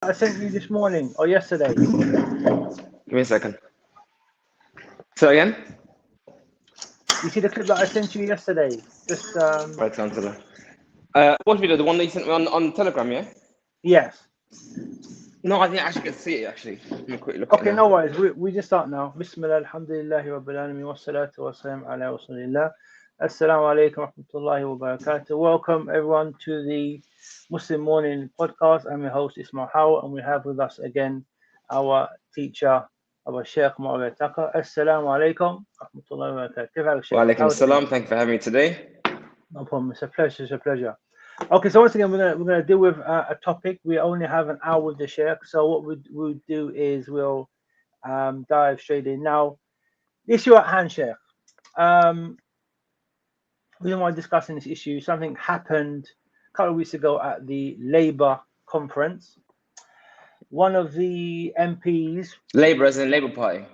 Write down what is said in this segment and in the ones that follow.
I sent you this morning or yesterday. Give me a second. So again? You see the clip that I sent you yesterday? Just Right answer. What video? The one that you sent me on Telegram, yeah? yes. No, I didn't actually get to see it actually. Let me quickly look at it Okay, now. no worries. We just start now. Bismillah, alhamdulillahi rabbil alamin wa salatu wa salam ala rasulillah. Assalamu alaikum wa rahmatullahi wa barakatuh. Welcome everyone to the Muslim Morning Podcast. I'm your host Ismail Howard, and we have with us again our teacher, our Sheikh Muawiyah Taka. Assalamu alaikum wa rahmatullahi wa barakatuh. كيف حالك Wa Sheikh? alaikum How are things? salam. Thank you for having me today. No problem. It's a pleasure. It's a pleasure. Okay, so once again, we're gonna deal with a topic. We only have an hour with the Sheikh, so what we'll do is we'll dive straight in. Now, the issue at hand, Sheikh. Um, we don't mind discussing this issue. Something happened a couple of weeks ago at the Labour conference. One of the MPs, Labour as in Labour Party.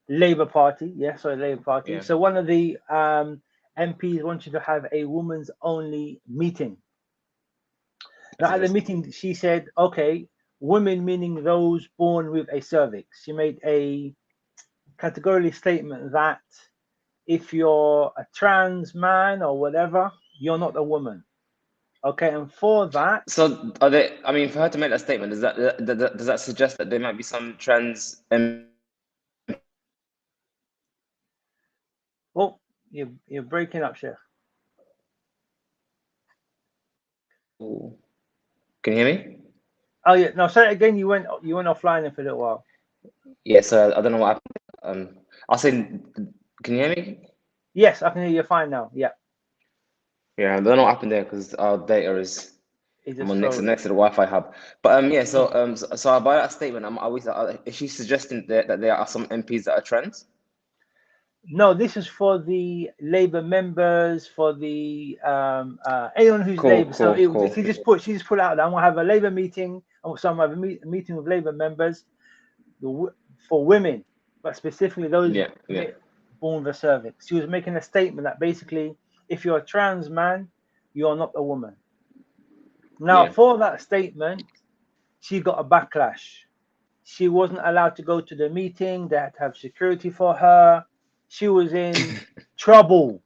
Labour Party, yeah, sorry, Labour Party. Yeah. So one of the MPs wanted to have a women's only meeting. Now, at the meeting, she said, okay, women meaning those born with a cervix. She made a categorically statement that if you're a trans man or whatever, you're not a woman. Okay, and for that, So are they? I mean, for her to make that statement, does that suggest that there might be some trans oh, you're breaking up, Sheikh. Can you hear me? Oh yeah, no, say it again. You went offline for a little while. Yeah. So I don't know what happened. I'll say. Can you hear me? Yes, I can hear you fine now. Yeah, Yeah, I don't know what happened there because our data is. it's I'm just on next to slowly. the Wi-Fi hub. But yeah, so by that statement, I'm always is she suggesting that there are some MPs that are trans? No, this is for the Labour members, for the anyone who's Cool, Labour. So cool, it was cool. she just put out that I'm gonna have a Labour meeting. So I'm gonna have a meeting with Labour members for women, but specifically those Yeah, yeah, born with a cervix. She was making a statement that basically, if you're a trans man, you're not a woman. Now, yeah. for that statement, she got a backlash. She wasn't allowed to go to the meeting. They had to have security for her. She was in trouble.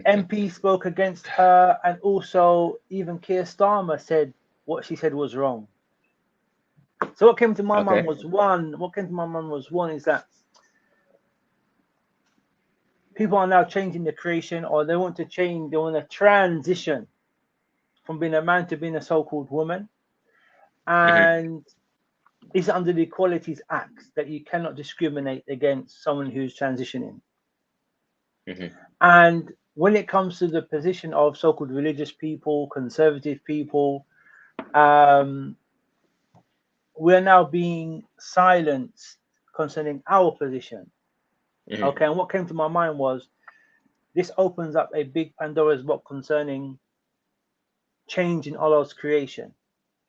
MP spoke against her, and also even Keir Starmer said what she said was wrong. So what came to my mind Okay. was one is that people are now changing the creation, or they want to change, they want to transition from being a man to being a so-called woman, Mm-hmm. and it's under the Equalities Act that you cannot discriminate against someone who's transitioning. Mm-hmm. And when it comes to the position of so-called religious people, conservative people, um, we're now being silenced concerning our position. Mm-hmm. Okay, and what came to my mind was this opens up a big Pandora's box concerning change in Allah's creation.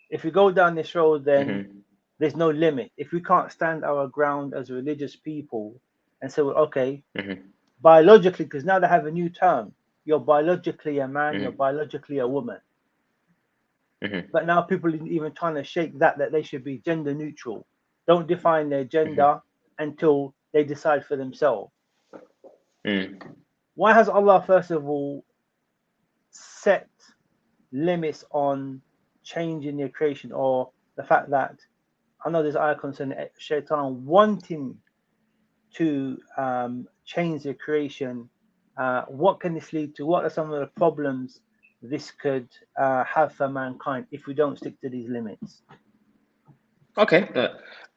If we go down this road, then Mm-hmm. there's no limit. If we can't stand our ground as religious people and say, well, okay, Mm-hmm. biologically, because now they have a new term, you're biologically a man, you're Mm-hmm. biologically a woman. Mm-hmm. But now people are even trying to shake that they should be gender neutral. Don't define their Mm-hmm. gender until they decide for themselves. Mm. Why has Allah, first of all, set limits on changing their creation, or the fact that I know there's ayah concerning shaitan wanting to change their creation? What can this lead to? What are some of the problems this could have for mankind if we don't stick to these limits? Okay.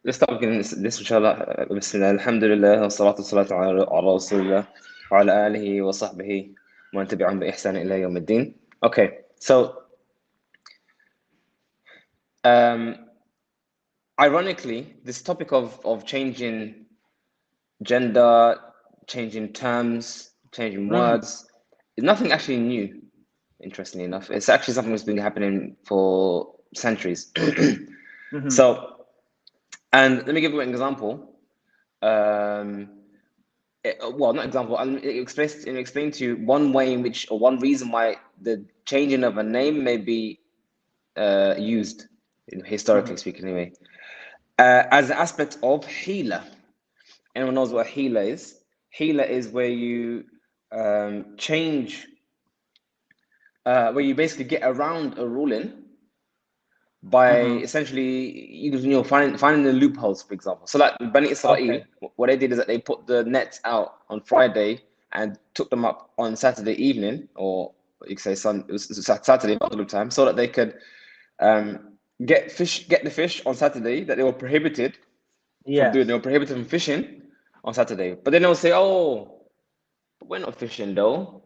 Let's start with this inshallah. Bismillah, alhamdulillah, wa salatu salatu ala rasulillah, wa ala alihi wa sahbihi, wa man tabi'ahum bi ihsan ila yawm al-din. Okay. So, um, ironically, this topic of changing gender, changing terms, changing Mm, words, is nothing actually new. Interestingly enough, it's actually something that's been happening for centuries. hmm So, and let me give you an example. Um, well, not example. I'll explain to you one way in which, or one reason why the changing of a name may be used. historically speaking anyway. As an aspect of hila. Anyone knows what hila is? Hila is where you change, where you basically get around a ruling by essentially finding the loopholes, for example. So like Bani Israel, what they did is that they put the nets out on Friday and took them up on Saturday evening, or you could say it was Saturday time, so that they could get the fish on Saturday that they were prohibited from doing. They were prohibited from fishing on Saturday. But then they'll say, "Oh, but we're not fishing though.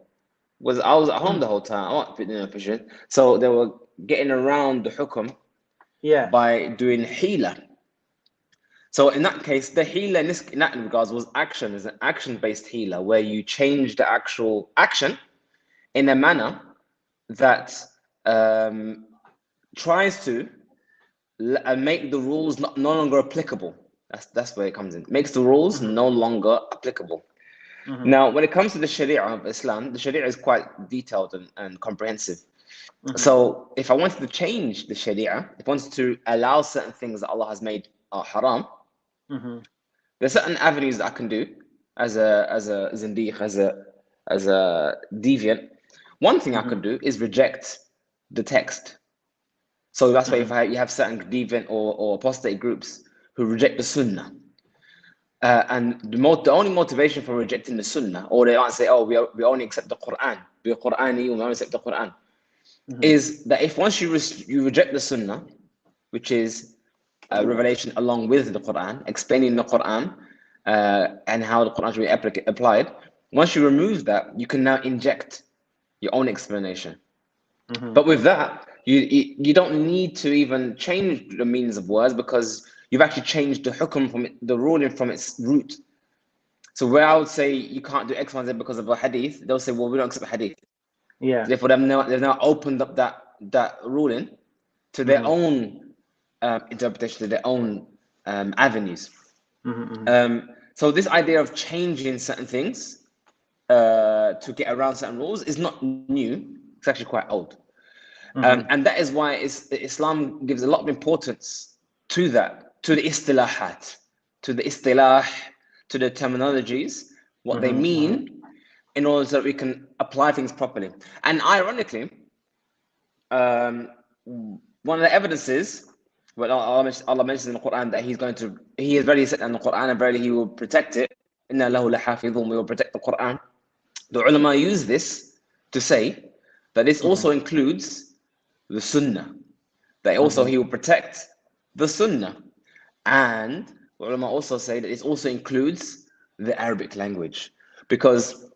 I was at home the whole time. I wasn't fishing." So they were getting around the hukum by doing hila. So in that case, the hila in that regards was action, is an action-based hila where you change the actual action in a manner that tries to make the rules no longer applicable. That's where it comes in. Makes the rules no longer applicable. Now, when it comes to the Sharia of Islam, the Sharia is quite detailed and comprehensive. So if I wanted to change the Sharia, if I wanted to allow certain things that Allah has made haram, there's certain avenues that I can do as a zindiq, as a deviant. One thing I can do is reject the text. So that's why if you have certain deviant or apostate groups who reject the Sunnah, and the only motivation for rejecting the Sunnah, or they might say, "Oh, we only accept the Quran. We're Qur'ani, we only accept the Quran," is that if once you reject the Sunnah, which is revelation along with the Quran, explaining the Quran and how the Quran should be applied, once you remove that, you can now inject your own explanation. But with that, you don't need to even change the meanings of words, because you've actually changed the hukum the ruling from its root. So where I would say you can't do X, Y, Z because of a hadith, they'll say, well, we don't accept hadith. Therefore, they've now opened up that ruling to their own interpretation, to their own avenues. So this idea of changing certain things to get around certain rules is not new. It's actually quite old. And that is why Islam gives a lot of importance to that, to the istilahat, to the istilah, to the terminologies, what they mean, in order so that we can apply things properly. And ironically, one of the evidences, well, Allah mentions in the Quran that He has already said in the Quran, and verily He will protect it. Inna lahu lahafidhun, we will protect the Quran. The ulama use this to say that this also includes the Sunnah. That also He will protect the Sunnah. And the ulama also say that this also includes the Arabic language, because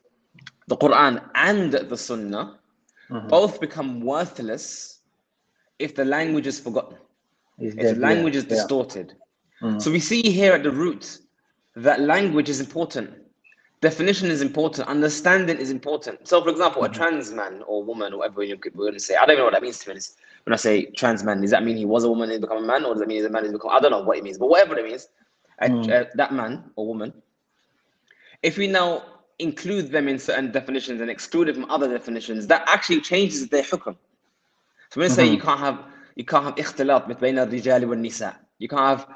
the Quran and the Sunnah both become worthless if the language is forgotten, if the language is distorted. So we see here at the root that language is important, definition is important, understanding is important. So for example, a trans man or woman, or whatever we're going to say, I don't know what that means to be honest. When I say trans man, does that mean he was a woman and become a man, or does that mean he's a man and become, I don't know what it means, but whatever it means, that man or woman, if we now include them in certain definitions and exclude it from other definitions, that actually changes their hukum. So when we say you can't have ikhtilat between al-rijal wal nisa, you can't have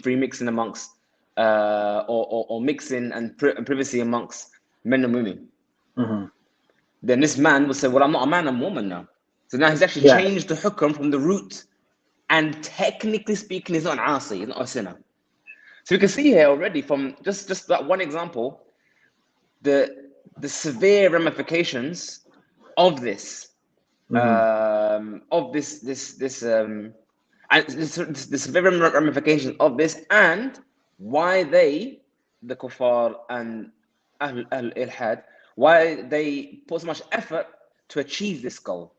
free mixing amongst or mixing and privacy amongst men and women. Then this man will say, well, I'm not a man, I'm a woman now. So now he's actually changed the hukum from the root, and technically speaking, he's not an asi, he's not a sinner. So we can see here already from just that one example, the severe ramifications of this, and the severe ramifications of this, and why they, the kuffar and Ahl Ilhad, why they put so much effort to achieve this goal.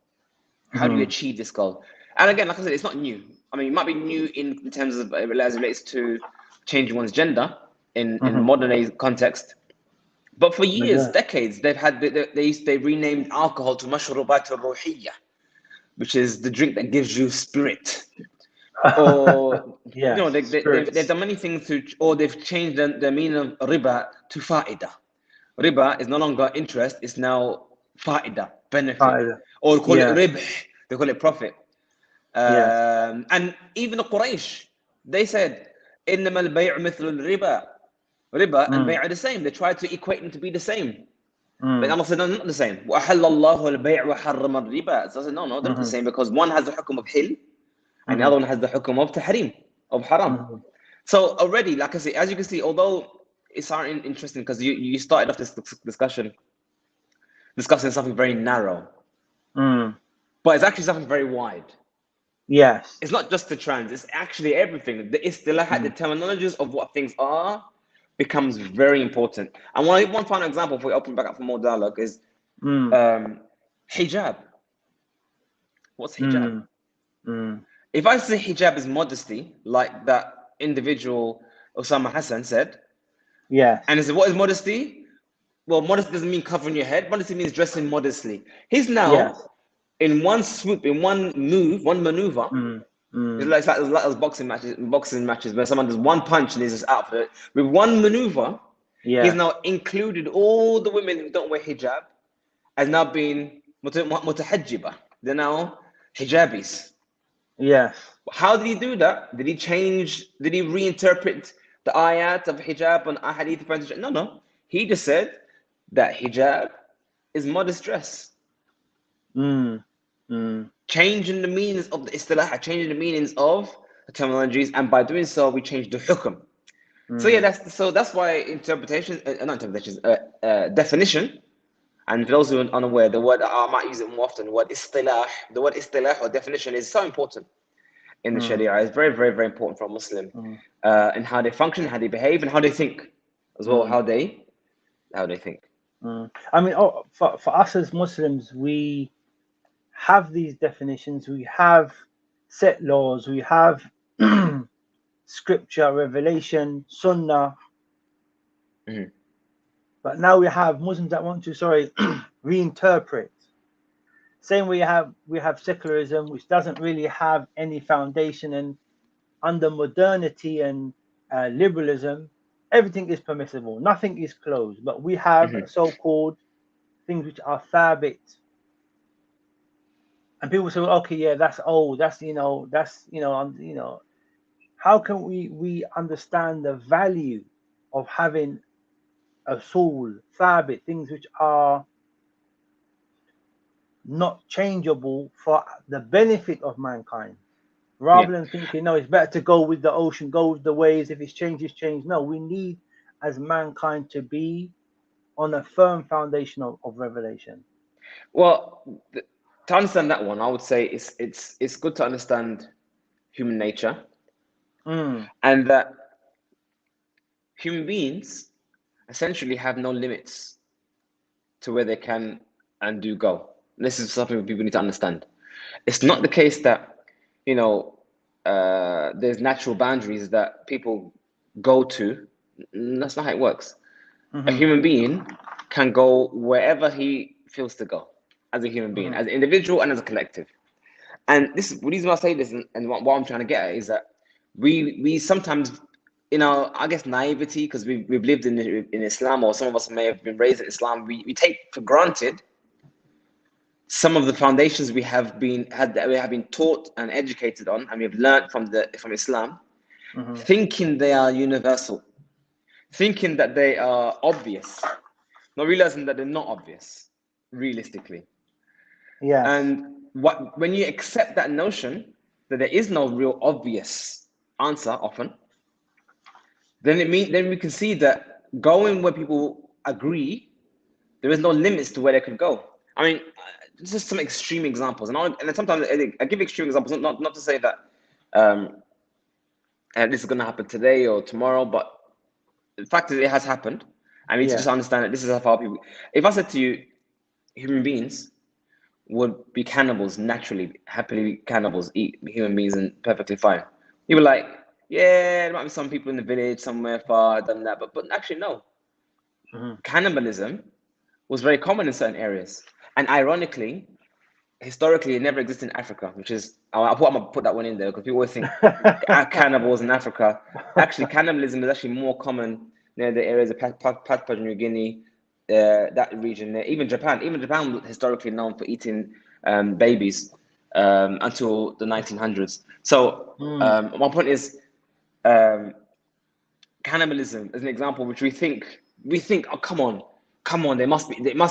How do you achieve this goal? And again, like I said, it's not new. I mean, it might be new in terms of as it relates to changing one's gender in modern day context. But for years, decades, they've renamed alcohol to mashrubat al-ruhiyya, which is the drink that gives you spirit. Or they've done many things or they've changed the meaning of riba to fa'ida. Riba is no longer interest; it's now fa'ida, benefit. Or call it ribh, they call it profit. And even the Quraysh, they said, إنما البيع مثل الربا. Riba and bay'ah are the same. They tried to equate them to be the same. But Allah said, no, not the same. وَأَحَلَّ اللَّهُ الْبَيْعَ وَحَرَّمَ الرِّبَا. So I said, no, they're not the same, because one has the hukum of hil, and the other one has the hukum of tahrim, of haram. So already, like I say, as you can see, although it's interesting, because you started off this discussion discussing something very narrow, but it's actually something very wide. Yes. It's not just the trans, it's actually everything. The istilahat, the terminologies of what things are, becomes very important. And one final example before we open back up for more dialogue is hijab. What's hijab? If I say hijab is modesty, like that individual Osama Hassan said, and he said, what is modesty? Well, modesty doesn't mean covering your head. Modesty means dressing modestly. He's now in one swoop, in one move, one maneuver. It's like those boxing matches where someone does one punch and he's just out for it. With one maneuver, he's now included all the women who don't wear hijab as now being mutahajjiba. They're now hijabis. Yes. How did he do that? Did he reinterpret the ayat of hijab and ahadith? No. He just said that hijab is modest dress. Changing the meanings of the istilah, changing the meanings of the terminologies, and by doing so, we change the hukum. So that's why definition. And for those who are unaware, the word I might use it more often. The word istilah or definition is so important in the Sharia. It's very, very, very important for a Muslim in how they function, how they behave, and how they think as well. How they think. I mean, for us as Muslims, we have these definitions, we have set laws, we have scripture, revelation, sunnah. But now we have Muslims that want to reinterpret. Same way we have secularism, which doesn't really have any foundation, and under modernity and liberalism, everything is permissible, nothing is closed. But we have so-called things which are thabit. And people say, well, okay, yeah, that's old. How can we understand the value of having a soul, thabit, things which are not changeable for the benefit of mankind, rather than thinking, no, it's better to go with the ocean, go with the waves. If it's changed, it's changed. No, we need, as mankind, to be on a firm foundation of revelation. Well, to understand that one, I would say it's good to understand human nature, and that human beings essentially have no limits to where they can and do go. This is something people need to understand. It's not the case that there's natural boundaries that people go to. That's not how it works. A human being can go wherever he feels to go, as a human being, as an individual and as a collective. And the reason why I say this, and what I'm trying to get at, is that we sometimes, I guess, naivety, because we've lived in Islam, or some of us may have been raised in Islam, we take for granted some of the foundations we have been taught and educated on, and we've learned from Islam, thinking they are universal, thinking that they are obvious, not realizing that they're not obvious, realistically. And when you accept that notion that there is no real obvious answer often, then we can see that going where people agree, there is no limits to where they could go. I mean, just some extreme examples, and sometimes I give extreme examples, not to say that this is going to happen today or tomorrow, but the fact is it has happened. I need to just understand that this is how far people. If I said to you, human beings would be cannibals naturally, happily cannibals, eat human beings and perfectly fine, you were like, yeah, there might be some people in the village somewhere far done that, but actually no. Cannibalism was very common in certain areas, and ironically, historically, it never existed in Africa, which is, I'm gonna put that one in there, because people always think cannibals in Africa. Actually, cannibalism is actually more common near the areas of Papua New Guinea, that region there. Even Japan was historically known for eating babies. until the 1900s. So my point is, cannibalism is an example which we think, oh, come on, there must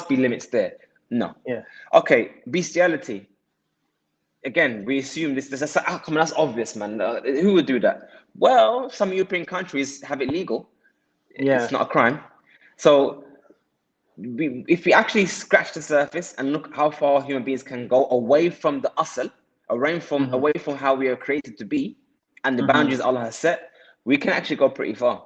be limits there. No. Yeah. Okay, bestiality. Again, we assume this. Come on, that's obvious, man. Who would do that? Well, some European countries have it legal. Yeah. It's not a crime. So, if we actually scratch the surface and look how far human beings can go away from the asl, away from how we are created to be, and the boundaries Allah has set, we can actually go pretty far.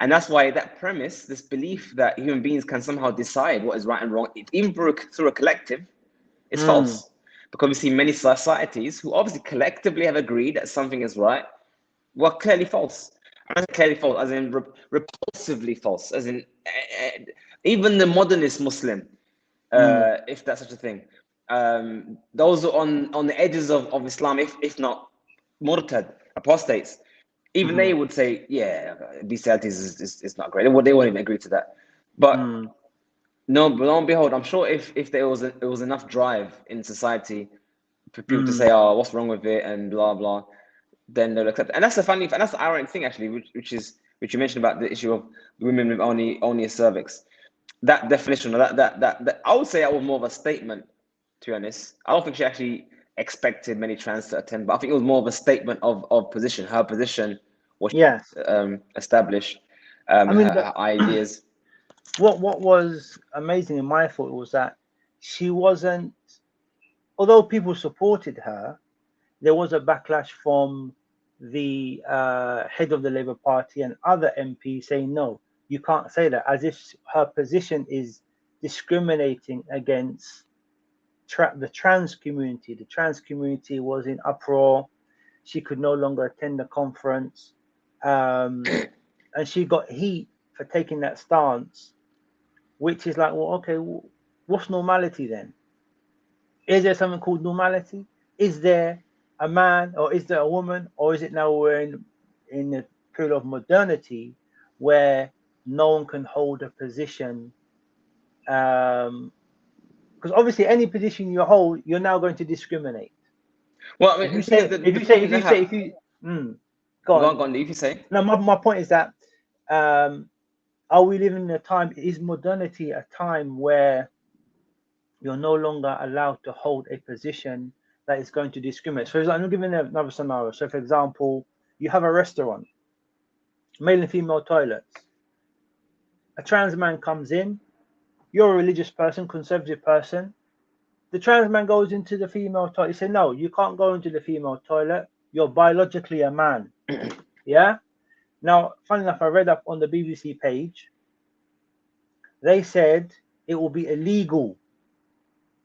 And that's why that premise, this belief that human beings can somehow decide what is right and wrong, even through a collective, is false. Because we see many societies who obviously collectively have agreed that something is right, were clearly false. And clearly false, as in repulsively false, as in even the modernist Muslim, if that's such a thing, those on the edges of Islam, if not murtad, apostates, even they would say, yeah, bestiality is not great. They won't even agree to that. But no, but lo and behold, I'm sure if there was enough drive in society for people to say, oh, what's wrong with it and blah blah, then they'll accept it. And that's that's the ironic thing actually, which you mentioned about the issue of women with only a cervix. That definition, that I would say that was more of a statement, to be honest. I don't think she actually expected many trans to attend, but I think it was more of a statement of position, her position was established, I mean, her ideas. what was amazing in my thought was that she wasn't, although people supported her, there was a backlash from the head of the Labour Party and other MPs saying, no, you can't say that, as if her position is discriminating against the trans community. The trans community was in uproar. She could no longer attend the conference. And she got heat for taking that stance, which is like, well, okay, what's normality then? Is there something called normality? Is there a man or is there a woman, or is it now we're in the period of modernity where no one can hold a position? Because obviously any position you hold, you're now going to discriminate. Well, I mean, If you say, go on. If you say. No, my point is that, are we living in a time, is modernity a time where you're no longer allowed to hold a position that is going to discriminate? So I'm giving another scenario. So for example, you have a restaurant, male and female toilets. A trans man comes in, you're a religious person, conservative person. The trans man goes into the female toilet. You say, no, you can't go into the female toilet. You're biologically a man. Yeah? Now, funny enough, I read up on the BBC page. They said it will be illegal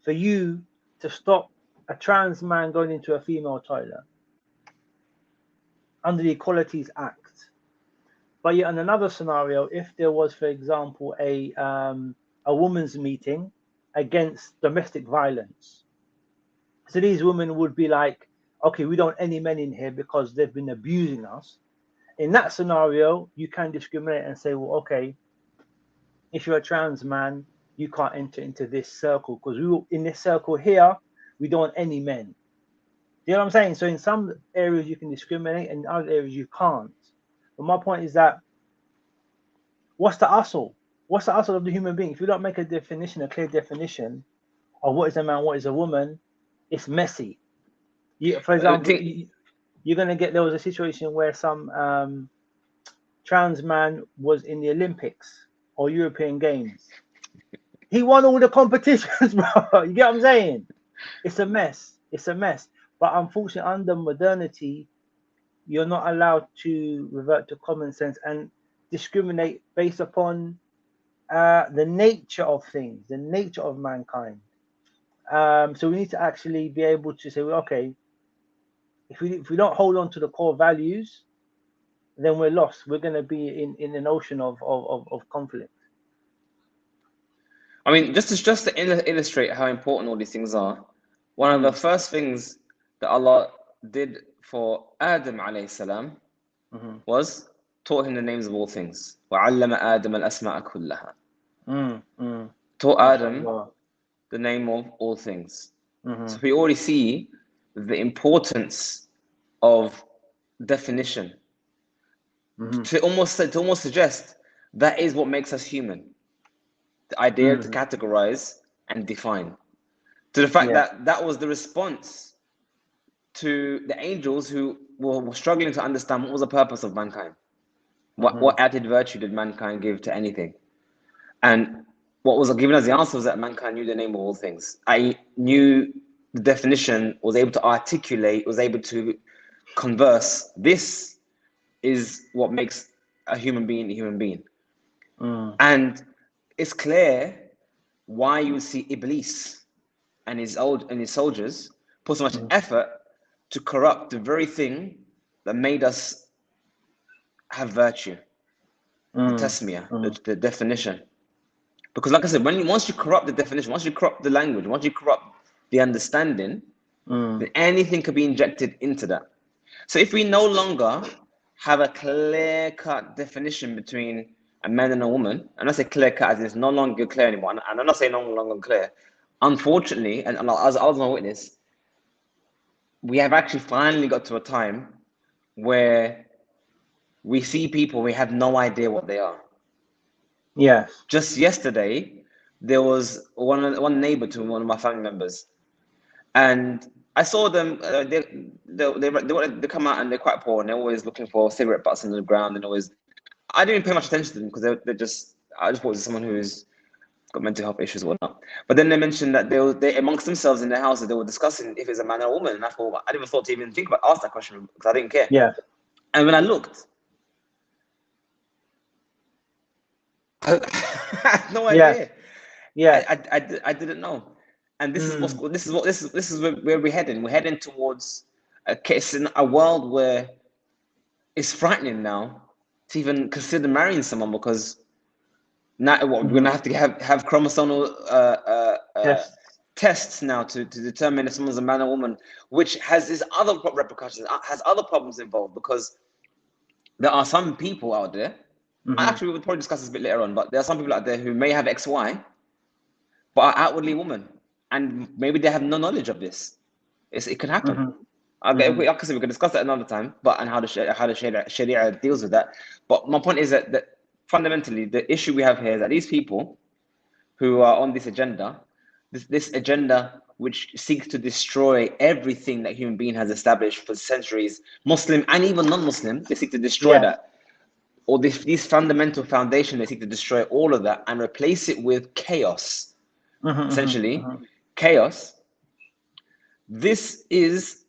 for you to stop a trans man going into a female toilet under the Equalities Act. But yet, in another scenario, if there was, for example, a women's meeting against domestic violence, so these women would be like, okay, we don't want any men in here because they've been abusing us. In that scenario, you can discriminate and say, well, okay, if you're a trans man, you can't enter into this circle because in this circle here, we don't want any men. You know what I'm saying? So in some areas you can discriminate, and in other areas you can't. But my point is that, what's the asl? What's the asl of the human being? If you don't make a clear definition of what is a man, what is a woman, it's messy. For example, you're going to get, there was a situation where some trans man was in the Olympics or European Games. He won all the competitions, bro. You get what I'm saying? It's a mess. It's a mess. But unfortunately, under modernity, you're not allowed to revert to common sense and discriminate based upon the nature of things, the nature of mankind. So we need to actually be able to say, well, okay, if we don't hold on to the core values, then we're lost. We're going to be in an ocean of conflict. I mean, just to illustrate how important all these things are, one of the first things that Allah did for Adam alayhi salam was taught him the names of all things. وَعَلَّمَ آدَمَ الْأَسْمَاءَ كُلَّهَا. Taught Adam the name of all things. So we already see the importance of definition to almost suggest that is what makes us human. The idea to categorize and define. To the fact that that was the response to the angels who were struggling to understand what was the purpose of mankind. What added virtue did mankind give to anything? And what was given as the answer was that mankind knew the name of all things. I knew the definition, was able to articulate, was able to converse. This is what makes a human being a human being. And it's clear why you see Iblis and his soldiers put so much effort to corrupt the very thing that made us have virtue, the tasmiyah, the definition. Because like I said, once you corrupt the definition, once you corrupt the language, once you corrupt the understanding, then anything could be injected into that. So if we no longer have a clear-cut definition between a man and a woman, and I say clear-cut as it's no longer clear anymore, and I'm not saying no longer clear, unfortunately, and as I was my witness, we have actually finally got to a time where we see people, we have no idea what they are. Yes. Just yesterday, there was one neighbor to one of my family members, and I saw them. They come out and they're quite poor, and they're always looking for cigarette butts on the ground, and always. I didn't pay much attention to them because they're just. I just thought it was someone who's got mental health issues or whatnot. But then they mentioned that they amongst themselves in their house they were discussing if it's a man or a woman, and I thought I never thought to even think about ask that question because I didn't care. Yeah. And when I looked. I had no idea. Yeah. I didn't know, and this is where we're heading. We're heading towards a case in a world where it's frightening now to even consider marrying someone because now we're gonna have to have chromosomal tests now to determine if someone's a man or woman, which has its other repercussions, has other problems involved because there are some people out there. Actually, we would probably discuss this a bit later on, but there are some people out there who may have XY, but are outwardly women, and maybe they have no knowledge of this. It can happen. Okay, we can discuss that another time, and how the Sharia deals with that. But my point is that fundamentally, the issue we have here is that these people who are on this agenda, this agenda which seeks to destroy everything that human being has established for centuries, Muslim and even non-Muslim, they seek to destroy that. Or these fundamental foundation, they seek to destroy all of that and replace it with chaos. Essentially, chaos. This is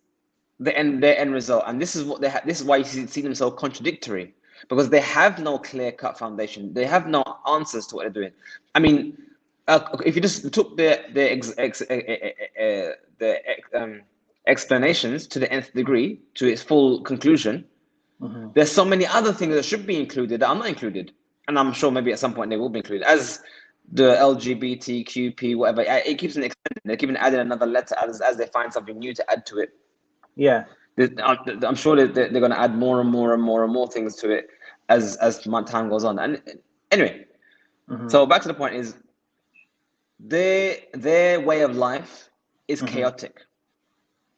their end result, and this is what this is why you see them so contradictory, because they have no clear-cut foundation. They have no answers to what they're doing. I mean, if you just took the explanations to the nth degree, to its full conclusion. There's so many other things that should be included that are not included, and I'm sure maybe at some point they will be included, as the LGBTQP, whatever. It keeps on extending. They keep on adding another letter as they find something new to add to it. Yeah, I'm sure they're going to add more and more and more and more things to it as time goes on. And anyway, so back to the point is their way of life is chaotic,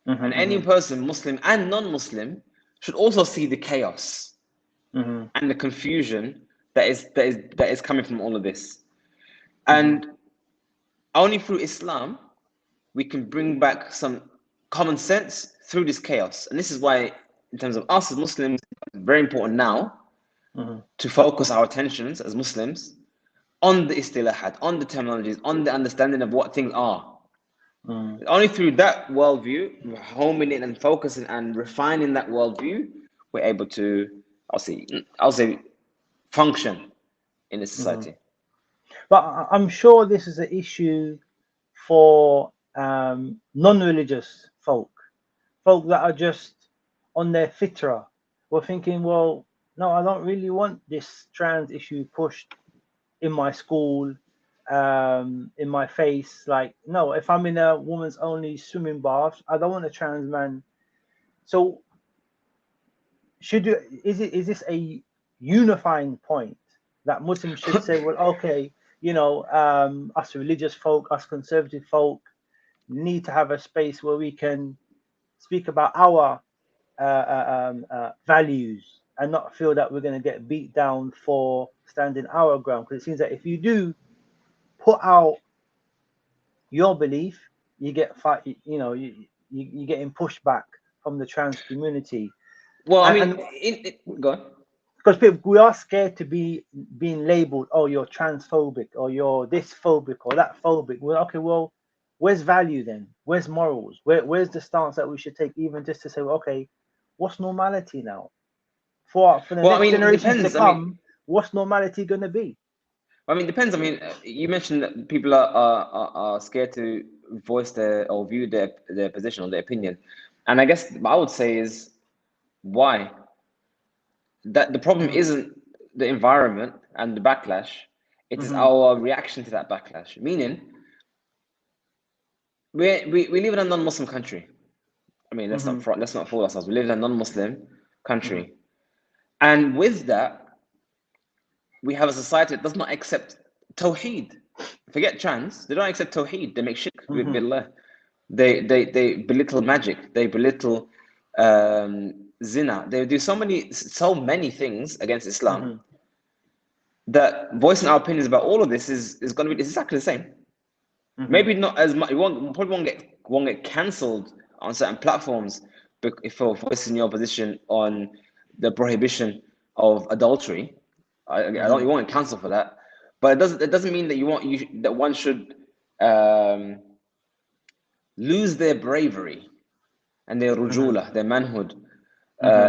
and any person, Muslim and non-Muslim, should also see the chaos and the confusion that is coming from all of this. And only through Islam we can bring back some common sense through this chaos. And this is why, in terms of us as Muslims, it's very important now to focus our attentions as Muslims on the istilahat, on the terminologies, on the understanding of what things are. Only through that worldview, homing in and focusing and refining that worldview, we're able to, I'll say, function in a society. But I'm sure this is an issue for non-religious folk that are just on their fitra. We're thinking, well, no, I don't really want this trans issue pushed in my school, in my face. Like, no, if I'm in a woman's only swimming bath, I don't want a trans man. So is this a unifying point that Muslims should say, well, okay, us religious folk, us conservative folk need to have a space where we can speak about our values and not feel that we're going to get beat down for standing our ground. Because it seems that if you do put out your belief, you get fight. You know, you getting pushed back from the trans community. Well, I And mean, go on. because we are scared to be being labeled, oh, you're transphobic or you're this phobic or that phobic. Well, okay, well, where's value then? Where's morals? Where's the stance that we should take, even just to say, well, okay, what's normality now for the Well, I next mean, it generations to depends. come? What's normality going to be? It depends. I mean, you mentioned that people are scared to voice their or view their position or their opinion, and I guess what I would say is why that the problem isn't the environment and the backlash; it is our reaction to that backlash. Meaning, we live in a non-Muslim country. I mean, let's not fool ourselves. We live in a non-Muslim country, and with that, we have a society that does not accept Tawheed. Forget trans. They don't accept Tawheed. They make shirk with Allah. They belittle magic. They belittle zina. They do so many things against Islam that voicing our opinions about all of this is going to be exactly the same. Maybe not as much. Probably won't get cancelled on certain platforms for voicing your position on the prohibition of adultery. You won't get cancelled for that, but it doesn't mean that that one should lose their bravery and their rujula, their manhood,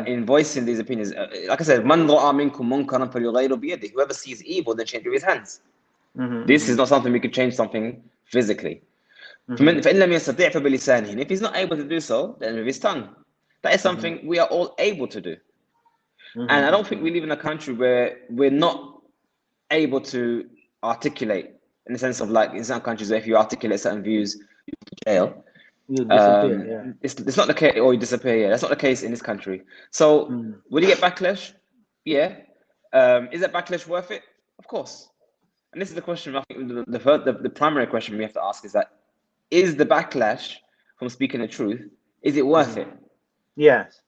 in voicing these opinions. Like I said, man ra'a minkum munkaran falyughayyiru biyadihi. Whoever sees evil, then change with his hands. This is not something we could change something physically. فَإِنْ لَمْ يَسْتَطِعْ فَبِلِسَانِهِ. And if he's not able to do so, then with his tongue. That is something we are all able to do. And I don't think we live in a country where we're not able to articulate, in the sense of like in some countries where if you articulate certain views, you go to jail. You disappear, It's not the case, or you disappear. Yeah, that's not the case in this country. So will you get backlash? Yeah. Is that backlash worth it? Of course. And this is the question. I think the primary question we have to ask is that: is the backlash from speaking the truth? Is it worth it? Yes.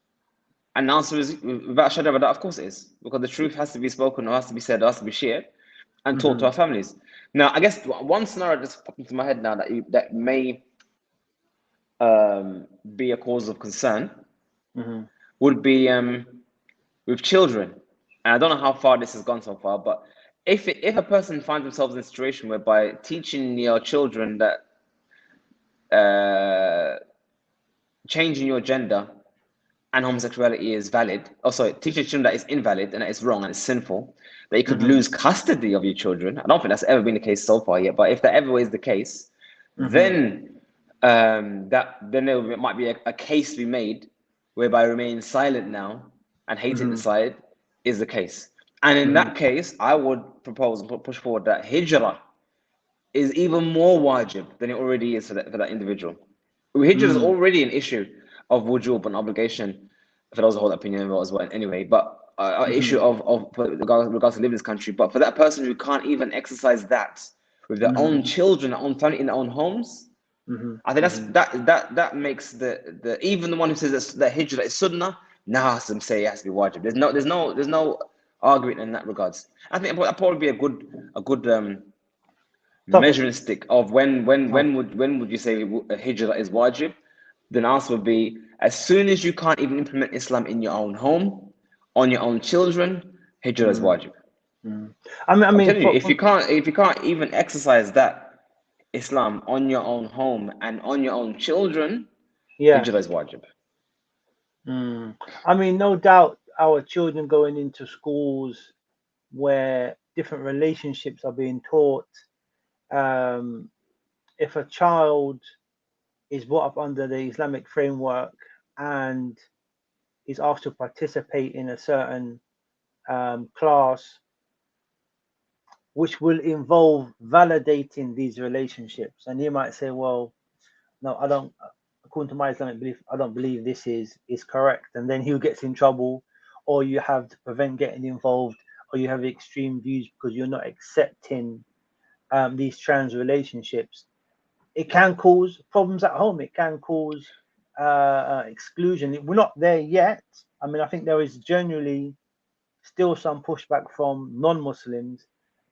And the answer is, without a shadow of a doubt, of course it is, because the truth has to be spoken, or has to be said, or has to be shared, and taught to our families. Now, I guess one scenario just popped into my head now that may be a cause of concern would be with children. And I don't know how far this has gone so far, but if a person finds themselves in a situation whereby teaching your children that changing your gender and homosexuality is valid, teaching children that it's invalid and that it's wrong and it's sinful, that you could lose custody of your children. I don't think that's ever been the case so far yet, but if that ever is the case, then there might be a case to be made whereby remaining silent now and hating the side is the case. And in that case, I would propose and push forward that hijrah is even more wajib than it already is for that individual. Hijrah is already an issue of wujub, an obligation, for those who hold that opinion as well anyway, but an issue of regards to live in this country. But for that person who can't even exercise that with their own children, their own family, in their own homes, I think that makes the even the one who says that hijrah is sunnah, now has to say it has to be wajib. There's no argument in that regards. I think that probably be a good measuring stick of when would you say hijrah is wajib? Then the answer would be as soon as you can't even implement Islam in your own home, on your own children, hijrah is wajib. I'm telling you, if you can't even exercise that Islam on your own home and on your own children, hijrah is wajib. I mean, no doubt our children going into schools where different relationships are being taught. If a child is brought up under the Islamic framework and is asked to participate in a certain class, which will involve validating these relationships, and he might say, well, no, I don't, according to my Islamic belief, I don't believe this is correct, and then he gets in trouble, or you have to prevent getting involved, or you have extreme views because you're not accepting these trans relationships. It can cause problems at home. It can cause exclusion. We're not there yet. I mean, I think there is generally still some pushback from non-Muslims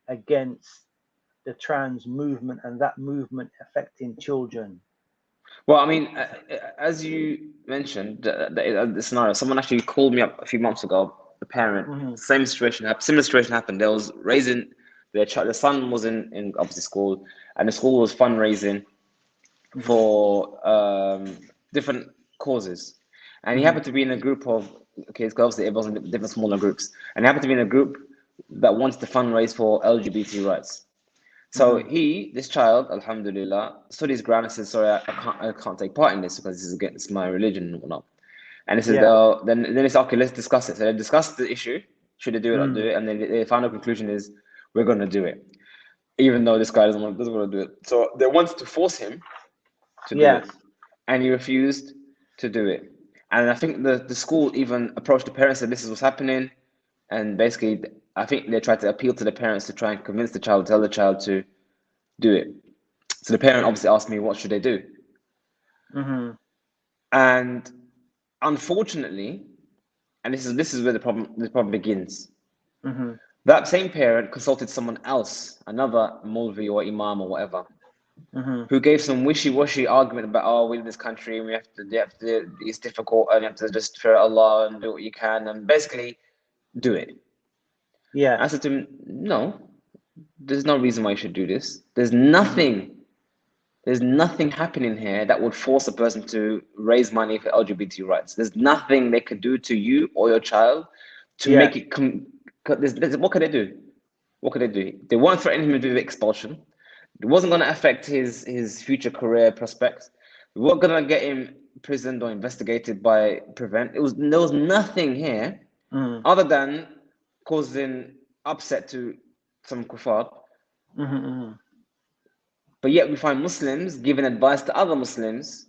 against the trans movement and that movement affecting children. Well, I mean, as you mentioned, the scenario, someone actually called me up a few months ago. A parent, Mm-hmm. same situation happened. Similar situation happened. There was raising their child. The son was in obviously school, and the school was fundraising Mm-hmm. for different causes, and he Mm-hmm. happened to be in a group of kids. Obviously, it wasn't different smaller groups, and he happened to be in a group that wanted to fundraise for LGBT rights. So Mm-hmm. he, this child, Alhamdulillah, stood his ground and said, "Sorry, I can't take part in this because this is against my religion and whatnot." And he said, Yeah. then it's okay. Let's discuss it. So they discussed the issue: should they do it or not do Mm. it? And then the final conclusion is, we're going to do it, even though this guy doesn't want to do it. So they wanted to force him to do Yes. it, and he refused to do it. And I think the school even approached the parents and said, "This is what's happening," and basically, I think they tried to appeal to the parents to try and convince the child, tell the child to do it. So the parent obviously asked me, what should they do? Mm-hmm. And unfortunately, and this is where the problem begins. Mm-hmm. That same parent consulted someone else, another Mulvi or Imam or whatever, Mm-hmm. who gave some wishy-washy argument about, oh, we live in this country and it's difficult and you have to just fear Allah and do what you can and basically do it. Yes. I said to him, no, there's no reason why you should do this. Mm-hmm. There's nothing happening here that would force a person to raise money for LGBT rights. There's nothing they could do to you or your child to make Yes. it come. What could they do? What could they do? They weren't threatening him with expulsion. It wasn't going to affect his future career prospects. We weren't going to get him imprisoned or investigated by Prevent. There was nothing here Mm-hmm. other than causing upset to some kuffar. Mm-hmm. But yet we find Muslims giving advice to other Muslims.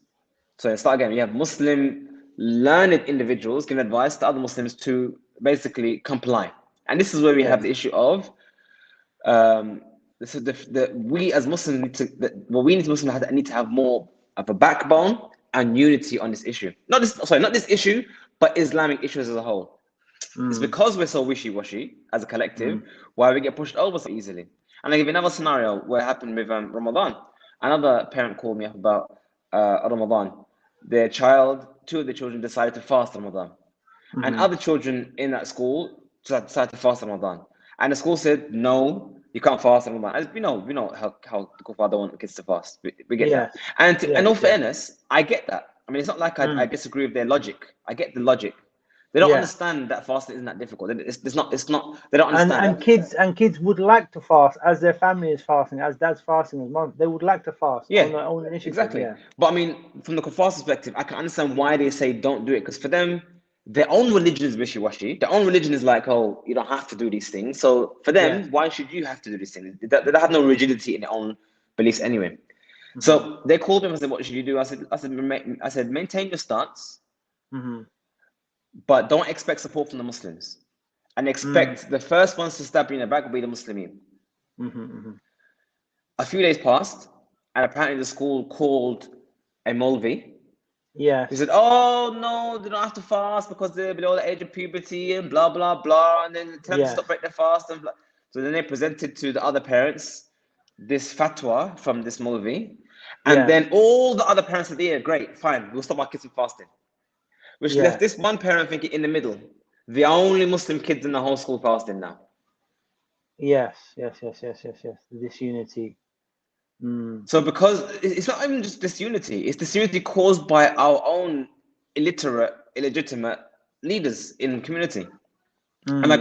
So let's start again. We have Muslim learned individuals giving advice to other Muslims to basically comply. And this is where we have Yes. the issue of this is we as Muslims need to we need Muslims need to have more of a backbone and unity on this issue. Not this issue, but Islamic issues as a whole. It's Mm. because we're so wishy-washy as a collective Mm. why we get pushed over so easily. And I give you another scenario where it happened with Ramadan. Another parent called me up about Ramadan. Their child, two of the children decided to fast Ramadan. And Mm-hmm. other children in that school decided to fast Ramadan. And the school said, no, you can't fast Ramadan. As we know how the Kufa don't want kids to fast. We get that. Yes. And in Yes. all Yes. fairness, I get that. I mean, it's not like I Mm. disagree with their logic. I get the logic. They don't Yeah. understand that fasting isn't that difficult. It's not, they don't And understand that. kids would like to fast as their family is fasting, as dad's fasting, as mom. They would like to fast on Yeah, their own initiative. exactly. Yeah. But I mean, from the Kufar's perspective, I can understand why they say don't do it. Because for them, their own religion is wishy-washy. Their own religion is like, oh, you don't have to do these things. So for Yes. them, why should you have to do these things? They have no rigidity in their own beliefs anyway. Mm-hmm. So they called me and said, what should you do? I said, maintain your stance, Mm-hmm. but don't expect support from the Muslims. And Mm. expect the first ones to stab you in the back will be the Muslimin. Mm-hmm. Mm-hmm. A few days passed, and apparently the school called a Molvi. He Yes. said, "Oh no, they don't have to fast because they're below the age of puberty and blah blah blah." And then tell them to Yes. stop break their fast and blah. So then they presented to the other parents this fatwa from this Molvi, and Yes. then all the other parents said, "Yeah, great, fine, we'll stop our kids from fasting," which left Yes. this one parent thinking in the middle, the only Muslim kids in the whole school fasting now. Yes. Yes. Yes. Yes. Yes. Yes. The disunity. Mm. So because it's not even just disunity, it's disunity caused by our own illiterate, illegitimate leaders in the community. And Mm. I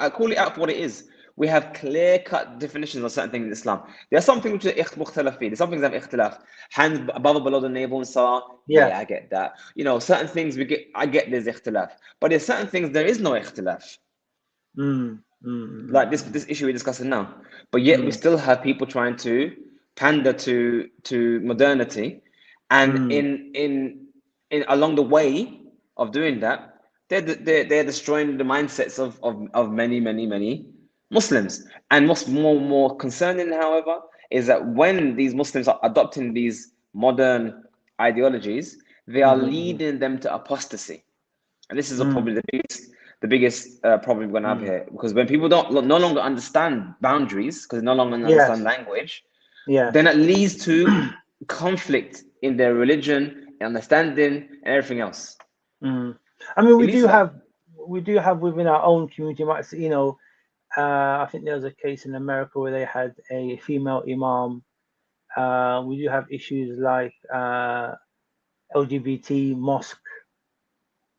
call it out for what it is. We have clear-cut definitions of certain things in Islam. There are some things which are مختلف فيه. There's some things that have اختلاف. Hands above or below the navel and salah. Yes. Yeah, I get that. Certain things I get there's اختلاف. But there's certain things there is no اختلاف. Mm. Mm. Like Mm. this issue we're discussing now. But yet we Mm. still have people trying to pander to modernity, and Mm. in along the way of doing that, they're destroying the mindsets of many Muslims. And what's more concerning, however, is that when these Muslims are adopting these modern ideologies, they are leading them to apostasy. And this is probably the biggest problem we're going to have here, because when people no longer understand boundaries, because they no longer understand language, then it leads to conflict in their religion, understanding, and everything else. I mean, we do have within our own community, you know, I think there was a case in America where they had a female imam. We do have issues like LGBT mosque,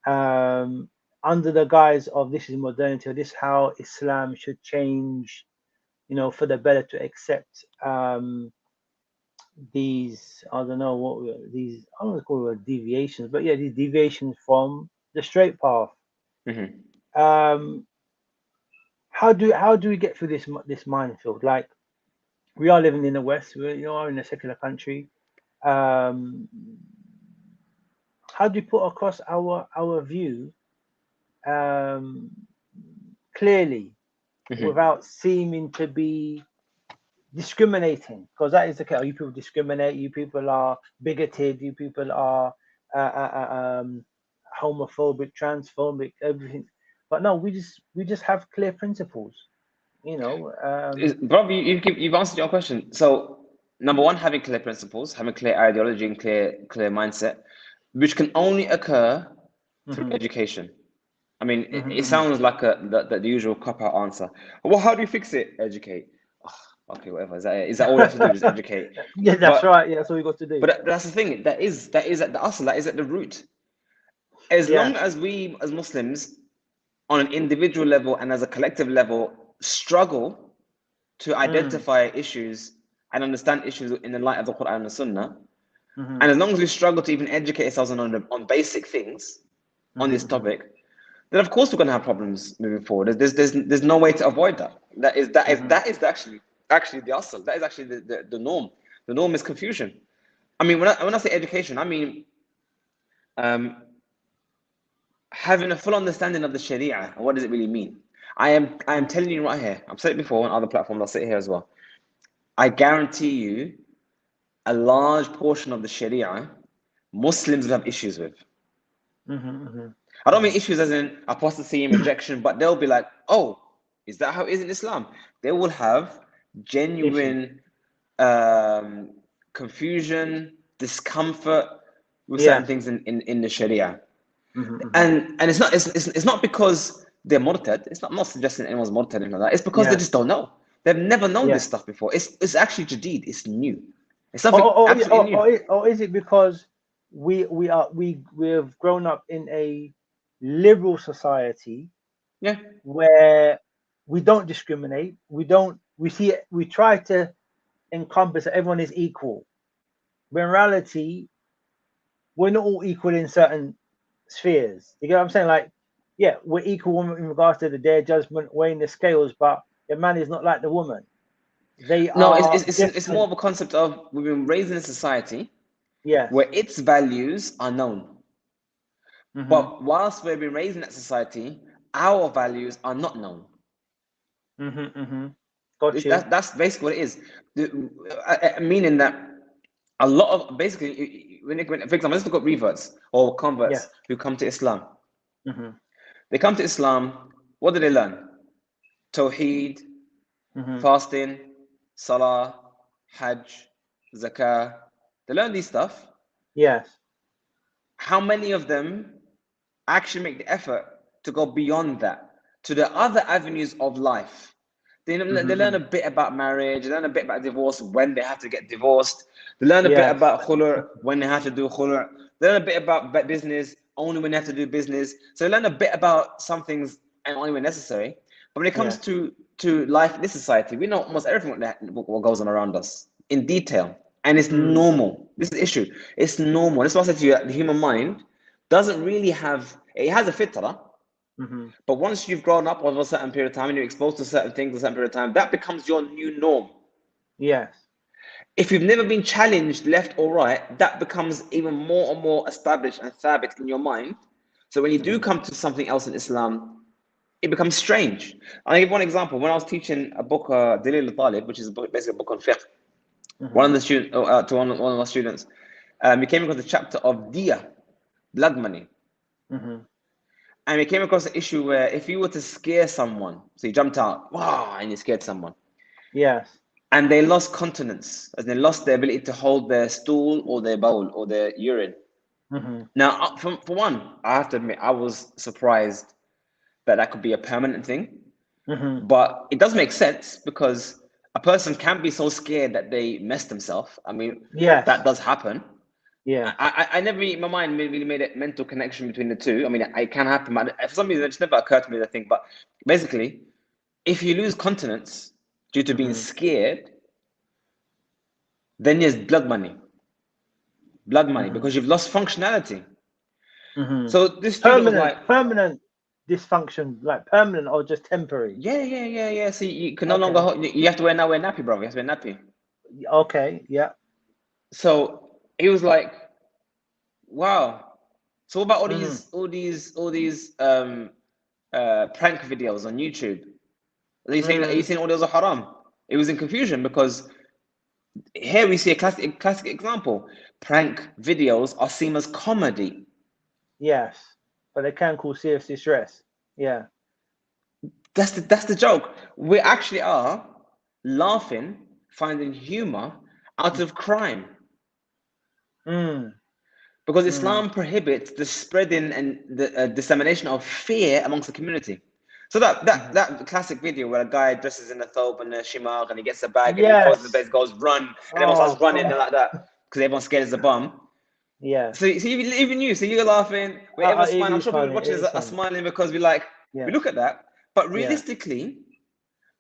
under the guise of this is modernity, or this is how Islam should change, you know, for the better, to accept these, I don't know what these, I don't want to call it deviations, but yeah, these deviations from the straight path. How do we get through this minefield? Like, we are living in the West, we are in a secular country. How do we put across our view clearly, without seeming to be discriminating? Because that is the case. You people discriminate. You people are bigoted. You people are homophobic, transphobic, everything. But no, we just have clear principles. You know, Rob, you've answered your question. So, number one, having clear principles, having clear ideology and clear mindset, which can only occur through education. I mean, it sounds like the usual cop-out answer. Well, how do you fix it? Educate. Oh, okay, whatever. Is that all you have to do? Just educate? Yeah, that's right. Yeah, that's all you got to do. But that's the thing. That is at the asl. That is at the root. As long as we, as Muslims, on an individual level and as a collective level, struggle to identify issues and understand issues in the light of the Quran and the Sunnah, and as long as we struggle to even educate ourselves on basic things on this topic, then of course we're going to have problems moving forward. There's no way to avoid that. That is actually the asl. That is actually the norm. The norm is confusion. I mean, when I say education, I mean having a full understanding of the Sharia and what does it really mean. I am telling you right here. I've said it before on other platforms. I'll say it here as well. I guarantee you, a large portion of the Sharia, Muslims will have issues with. I don't mean issues as in apostasy and rejection, but they'll be like, "Oh, is that how it is in Islam?" They will have genuine confusion, discomfort with certain things in the Sharia. And it's not because they're murtad. I'm not suggesting anyone's murtad and like that. It's because they just don't know. They've never known this stuff before. It's actually jadid. It's new. It's something absolutely new. Or is it because we've grown up in a liberal society, where we don't discriminate. We try to encompass that everyone is equal. But in reality, we're not all equal in certain spheres. You get what I'm saying? Like, yeah, we're equal in regards to the day of judgment, weighing the scales, but the man is not like the woman. It's more of a concept of we've been raised in a society where its values are known. But whilst we've been raised in that society, our values are not known. That's basically what it is. Meaning that a lot of, basically, for example, let's look at reverts or converts who come to Islam. They come to Islam, what do they learn? Tawheed, fasting, salah, hajj, zakah. They learn these stuff. Yes. How many of them actually make the effort to go beyond that, to the other avenues of life? They learn a bit about marriage, they learn a bit about divorce when they have to get divorced. They learn a bit about khulu' when they have to do khulu'. They learn a bit about business only when they have to do business. So they learn a bit about some things and only when necessary. But when it comes to life in this society, we know almost everything what goes on around us in detail. And it's normal. This is the issue. It's normal. That's why I said to you, the human mind doesn't really have, it has a fitrah. But once you've grown up over a certain period of time and you're exposed to certain things a certain period of time, that becomes your new norm. Yes. If you've never been challenged left or right, that becomes even more and more established and thabit in your mind. So when you do come to something else in Islam, it becomes strange. I'll give one example. When I was teaching a book, Dalil al-Talib, which is basically a book on fiqh, one of the students, to one of our students, we came across the chapter of diya. blood money. Mm-hmm. And we came across an issue where if you were to scare someone, so you jumped out, wow, and you scared someone, Yes. and they lost continence, as they lost the ability to hold their stool or their bowl or their urine. Mm-hmm. Now, for one, I have to admit, I was surprised that could be a permanent thing. Mm-hmm. But it does make sense because a person can be so scared that they mess themselves. I mean, Yes. that does happen. Yeah. I never, in my mind, really made a mental connection between the two. I mean, it can happen. But for some reason, it just never occurred to me, I think. But basically, if you lose continence due to being Mm-hmm. scared, then there's blood money. Blood money, Mm-hmm. because you've lost functionality. Mm-hmm. So this student was like, Permanent dysfunction, like permanent or just temporary? yeah. So you can no Okay. longer, you have to wear nappy, bro. You have to wear nappy. Okay. Yeah. So he was like, wow. So what about Mm. all these prank videos on YouTube? Are you Mm. saying all those are haram? It was in confusion because here we see a classic example. Prank videos are seen as comedy. Yes. But they can cause serious distress. Yeah. That's the joke. We actually are laughing, finding humor out of crime. Mm. Because Mm. Islam prohibits the spreading and the dissemination of fear amongst the community. So Mm-hmm. that classic video where a guy dresses in a thobe and a shimar and he gets a bag and he goes to the Yes. place, goes run, and everyone Oh starts running God. like that because everyone's scared as a bum. Yes. So even you, so you're laughing, we're everyone's It smiling. I'm is sure people funny. watching It this is are funny. smiling because we Yes. look at that. But Yeah. realistically,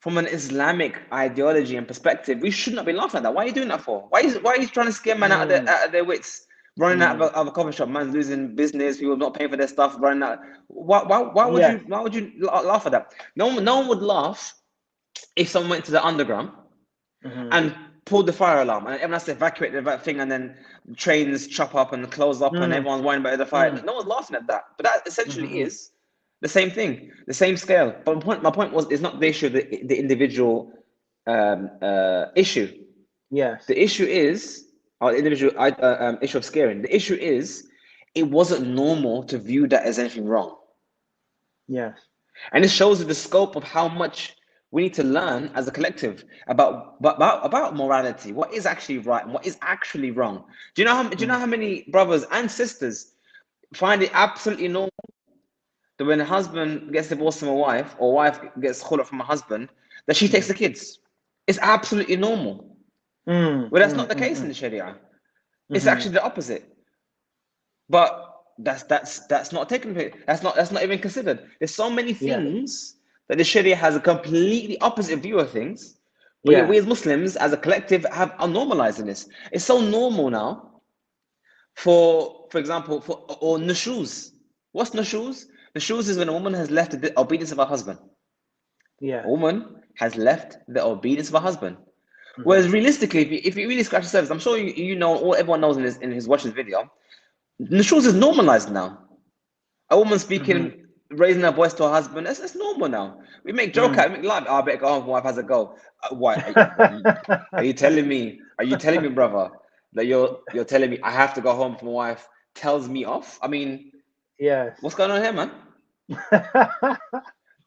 from an Islamic ideology and perspective, we should not be laughing at that. Why are you doing that for? Why are you trying to scare man Mm. out of their wits? Running out Mm. of a coffee shop, man's losing business, people not paying for their stuff, running out. Yes. Why would you laugh at that? No one would laugh if someone went to the underground Mm-hmm. and pulled the fire alarm and everyone has to evacuate the thing and then trains chop up and close up and Mm. everyone's worrying about the fire. Mm. No one's laughing at that. But that essentially Mm-hmm. is the same thing, the same scale. But my point was, it's not the issue of the individual issue. Yes. The issue is, or the individual issue of scaring. The issue is, it wasn't normal to view that as anything wrong. Yes. And it shows the scope of how much we need to learn as a collective about morality, what is actually right and what is actually wrong. Do you know Mm. how many brothers and sisters find it absolutely normal that when a husband gets divorced from a wife or wife gets khula from a husband, that she takes Mm. the kids? It's absolutely normal. Mm. Well, that's not Mm. the Mm. case in Mm. the Sharia. It's Mm-hmm. actually the opposite. But that's not taken. That's not even considered. There's so many Yeah. things that the Sharia has a completely opposite view of things. But yet Yeah. we as Muslims, as a collective, are normalizing this. It's so normal now. For example, or nushuz. What's nushuz? Nushuz is when a woman has left the obedience of her husband. A Yeah. woman has left the obedience of her husband. Mm-hmm. Whereas realistically, if you really scratch the surface, I'm sure you know, or everyone knows in his watching this video, nushuz is normalized now. A woman Mm-hmm. speaking, raising her voice to her husband, that's normal now. We make joke Mm. out, we make light. Oh, I better go home, wife has a go. Why? Are you telling me? Are you telling me, brother, that you're telling me I have to go home for my wife tells me off? I mean, Yes. what's going on here, man?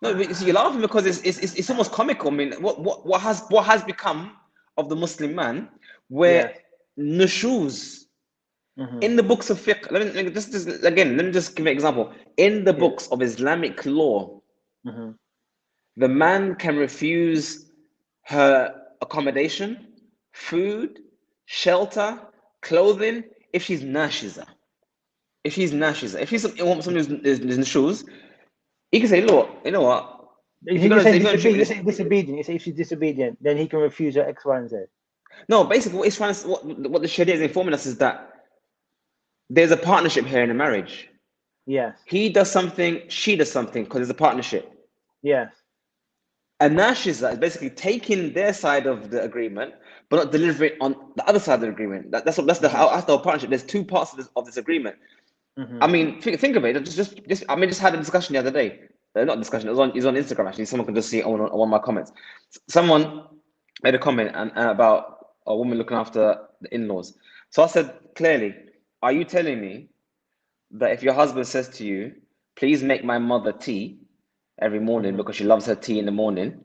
No, but you're laughing because it's almost comical. I mean, what has become of the Muslim man where Yes. nushuz Mm-hmm. in the books of fiqh, let me just give an example. In the Yeah. books of Islamic law, Mm-hmm. the man can refuse her accommodation, food, shelter, clothing if she's nashiza. If she's someone who's in the shoes, he can say, look, you know what? If He can say you're gonna treat me disobedient. this, Say disobedient. You say if she's disobedient, then he can refuse her X, Y, and Z. no, basically what he's trying to, what the Sharia is informing us is that there's a partnership here in a marriage. Yes. He does something, she does something because there's a partnership. Yes. And nashiza is basically taking their side of the agreement, but not delivering on the other side of the agreement. That's the Mm-hmm. whole partnership. There's two parts of this agreement. Mm-hmm. I mean, think of it. Just I mean, just had a discussion the other day. Not discussion. It's on Instagram actually. Someone could just see it on one of my comments. Someone made a comment about a woman looking after the in-laws. So I said clearly, are you telling me that if your husband says to you, please make my mother tea every morning because she loves her tea in the morning,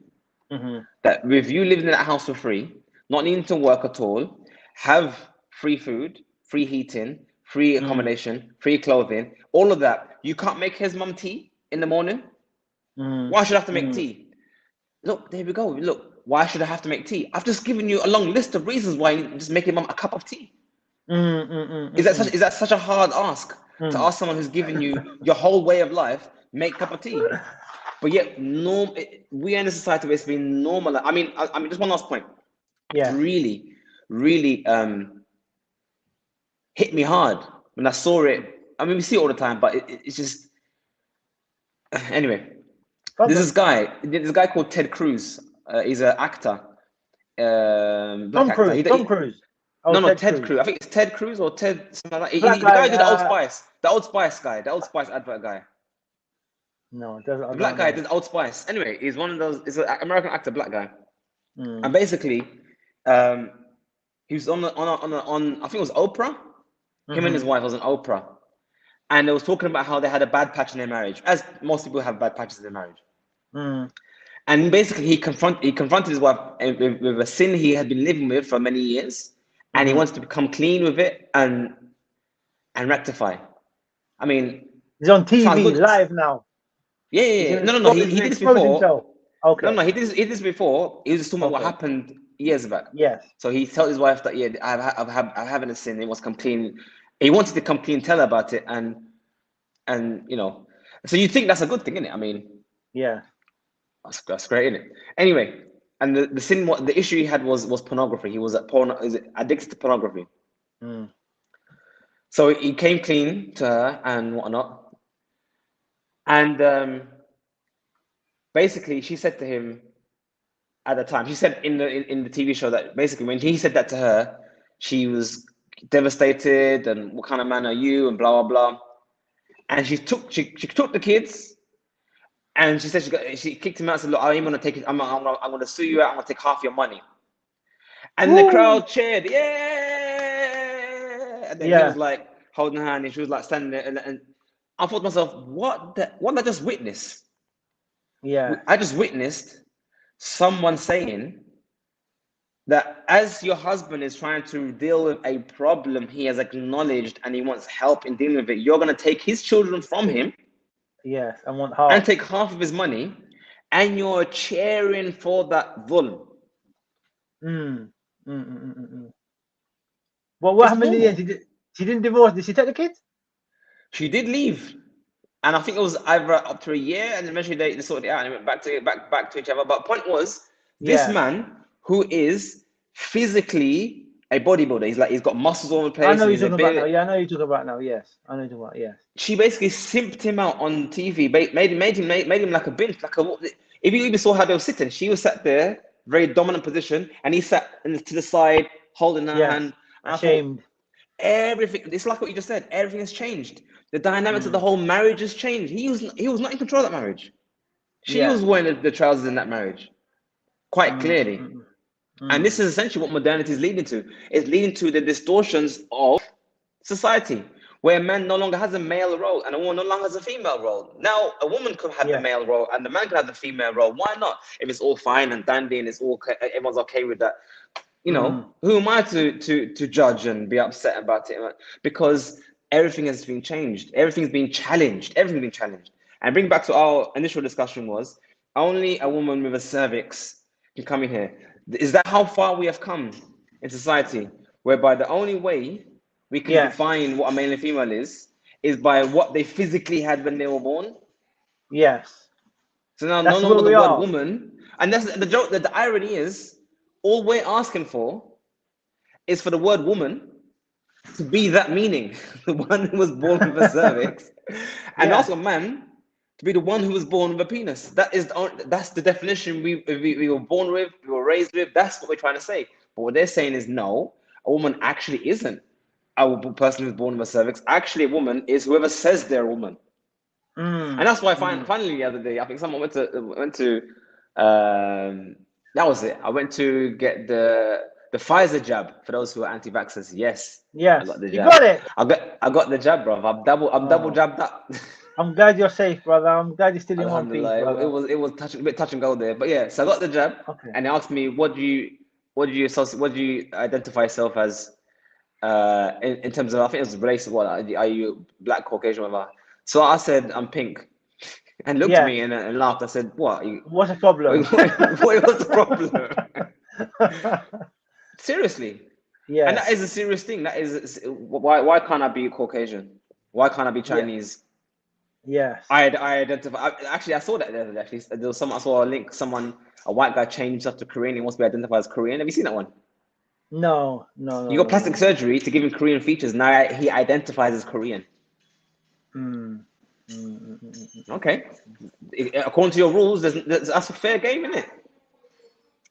that with you living in that house for free, not needing to work at all, have free food, free heating, free accommodation, free clothing, all of that, you can't make his mum tea in the morning? Why should I have to make tea? Look, there we go. Look, why should I have to make tea? I've just given you a long list of reasons why you just make your mum a cup of tea. Is that such a hard ask to ask someone who's given you your whole way of life make a cup of tea? But yet, we are in a society where it's been normal. I mean, just one last point. Yeah. Really, really hit me hard when I saw it. I mean, we see it all the time, but it's just anyway. There's this guy called Ted Cruz. He's an actor. Tom Cruise. Oh, no, Ted Cruz. I think it's Ted Cruz or Ted something like that. The guy who did the Old Spice guy, the Old Spice advert guy. No, it doesn't. The black guy did Old Spice. Anyway, he's one of those. He's an American actor, black guy, and basically, he was on I think it was Oprah. Him and his wife was on Oprah, and they was talking about how they had a bad patch in their marriage, as most people have bad patches in their marriage. And basically, he confronted his wife with a sin he had been living with for many years, and he wants to become clean with it and rectify. I mean, he's on TV live now. Yeah. No. He did this before. Okay. No. He did this before. He was just talking about what happened years back. Yes. So he told his wife that I'm having a sin. He wants to come clean. He wanted to come clean, tell her about it, and you know. So you think that's a good thing, isn't it? I mean. Yeah. That's great, isn't it? Anyway, and the sin, the issue he had was pornography. He was addicted to pornography. So he came clean to her and whatnot. And basically, she said to him at the time, she said in the TV show that basically when he said that to her, she was devastated and what kind of man are you and blah blah blah. And she took the kids. And she said she kicked him out and said, look, I'm gonna take it, I'm gonna sue you out, I'm gonna take half your money. And the crowd cheered, yeah. And then he was like holding her hand and she was like standing there and I thought to myself, what did I just witness? Yeah. I just witnessed someone saying that as your husband is trying to deal with a problem he has acknowledged and he wants help in dealing with it, you're gonna take his children from him. Yes, I want half. And take half of his money, and you're cheering for that dhulm. Well, what happened in the end? She didn't divorce. Did she take the kids? She did leave, and I think it was either up to a year, and eventually they sorted it out and went back to each other. But point was, this man who is physically a bodybuilder, he's got muscles all over the place. I know you're talking about now. Yeah, I know you're talking about now. Yes, I know you're talking about. Yes. She basically simped him out on TV, made him like a bench, if you even saw how they were sitting, she was sat there, very dominant position, and he sat to the side, holding her hand. Ashamed. Everything. It's like what you just said. Everything has changed. The dynamics of the whole marriage has changed. He was not in control of that marriage. She was wearing the trousers in that marriage, quite clearly. And this is essentially what modernity is leading to. It's leading to the distortions of society, where a man no longer has a male role and a woman no longer has a female role. Now, a woman could have the male role and the man could have the female role. Why not? If it's all fine and dandy and everyone's okay with that, you know, who am I to judge and be upset about it? Because everything has been changed. Everything's been challenged. And bring back to our initial discussion was only a woman with a cervix can come in here. Is that how far we have come in society, whereby the only way we can define what a male and female is by what they physically had when they were born? Yes. So now no longer the word woman, and that's the joke. That the irony is, all we're asking for is for the word woman to be that meaning, the one who was born with a cervix, and also man to be the one who was born with a penis. That's the definition we were born with, we were raised with. That's what we're trying to say. But what they're saying is no, a woman actually isn't a person who's born with a cervix. Actually, a woman is whoever says they're a woman. And that's why finally the other day, I think someone went to that was it. I went to get the The Pfizer jab, for those who are anti-vaxxers, yes. Yes. I got the You jab. got it. I got the jab, bro. I'm double jabbed up. I'm glad you're safe, brother. I'm glad you're still in one piece, Alhamdulillah. brother. It was a bit touch and go there. But yeah, so I got the jab, Okay. and they asked me, what do you identify yourself as in terms of, I think it was race, what are you black, Caucasian, whatever. So I said I'm pink. And looked at me and laughed. I said, "What? What's the problem?" What was the problem?" Seriously. Yes. And that is a serious thing. That is why can't I be Caucasian? Why can't I be Chinese? Yes. I identify. Actually, I saw that the other day. Actually, there was I saw a link. A white guy changed himself to Korean. He wants to be identified as Korean. Have you seen that one? No. You got plastic surgery to give him Korean features. Now he identifies as Korean. Okay. According to your rules, that's a fair game, isn't it?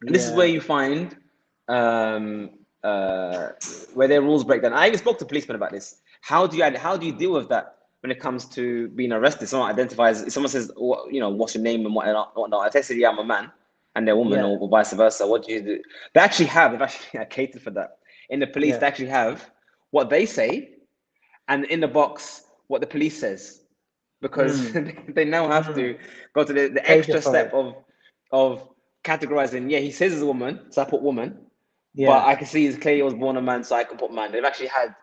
And this is where you find where their rules break down. I even spoke to policemen about this. How do you deal with that when it comes to being arrested? Someone identifies. Someone says, what's your name and whatnot. I say, yeah, I'm a man, and they're a woman, or vice versa. What do you do? They've actually catered for that in the police. They actually have what they say, and in the box what the police says, because they now have to go to the extra step of categorizing. Yeah, he says he's a woman, so I put woman. Yeah. But I can see he's clearly was born a man, so I can put man. They've actually had.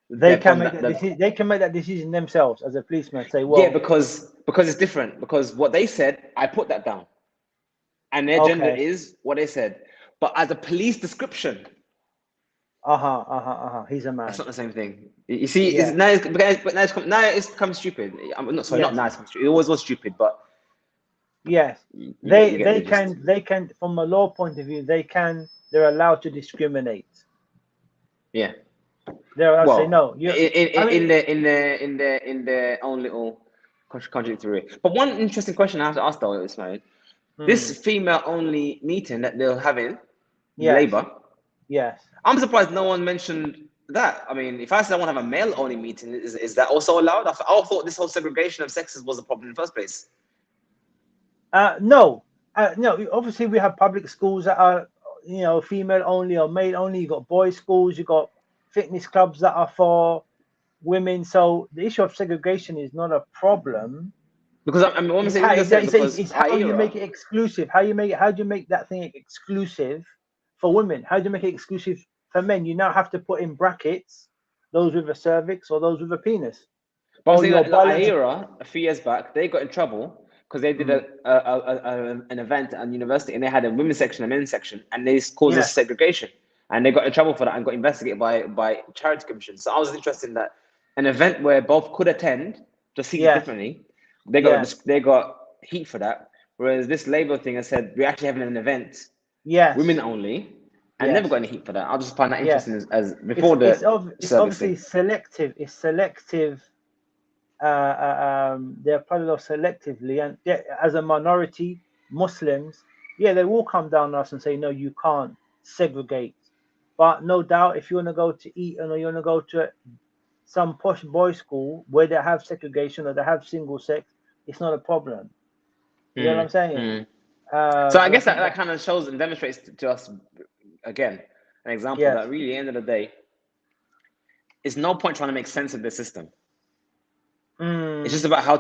They can make that decision themselves as a policeman. Say, well, yeah, because it's different. Because what they said, I put that down, and their gender is what they said. But as a police description, he's a man. That's not the same thing. You see, now it's become stupid. I'm not sorry, not now it's become stupid. It always was stupid, but yes, they can from a law point of view, they're allowed to discriminate. Yeah, they're allowed to say no. In their own little contradictory. But one interesting question I have to ask though, Ismail, this female-only meeting that they're having, Labour. Yes. I'm surprised no one mentioned that. I mean, if I said I want to have a male-only meeting, is that also allowed? I thought this whole segregation of sexes was a problem in the first place. No. Obviously, we have public schools that are, female only or male only. You got boys' schools. You got fitness clubs that are for women. So the issue of segregation is not a problem. Because I mean, it's how you make it exclusive. How do you make that thing exclusive for women? How do you make it exclusive for men? You now have to put in brackets those with a cervix or those with a penis. But a few years back, they got in trouble because they did an event at university and they had a women's section and a men's section, and they caused this segregation, and they got in trouble for that and got investigated by charity commissions. So I was interested in that an event where both could attend, just see it differently. They got heat for that, whereas this Labour thing has said we're actually having an event, women only, and never got any heat for that. I just find that interesting as before it's obviously selective. It's selective. They're applied law selectively, and as a minority, Muslims, they will come down on us and say, no, you can't segregate. But no doubt, if you want to go to Eton or you want to go to some posh boys' school where they have segregation or they have single sex, it's not a problem. You know what I'm saying? So I guess that kind of shows and demonstrates to us again an example that really, at the end of the day, it's no point trying to make sense of the system. It's just about how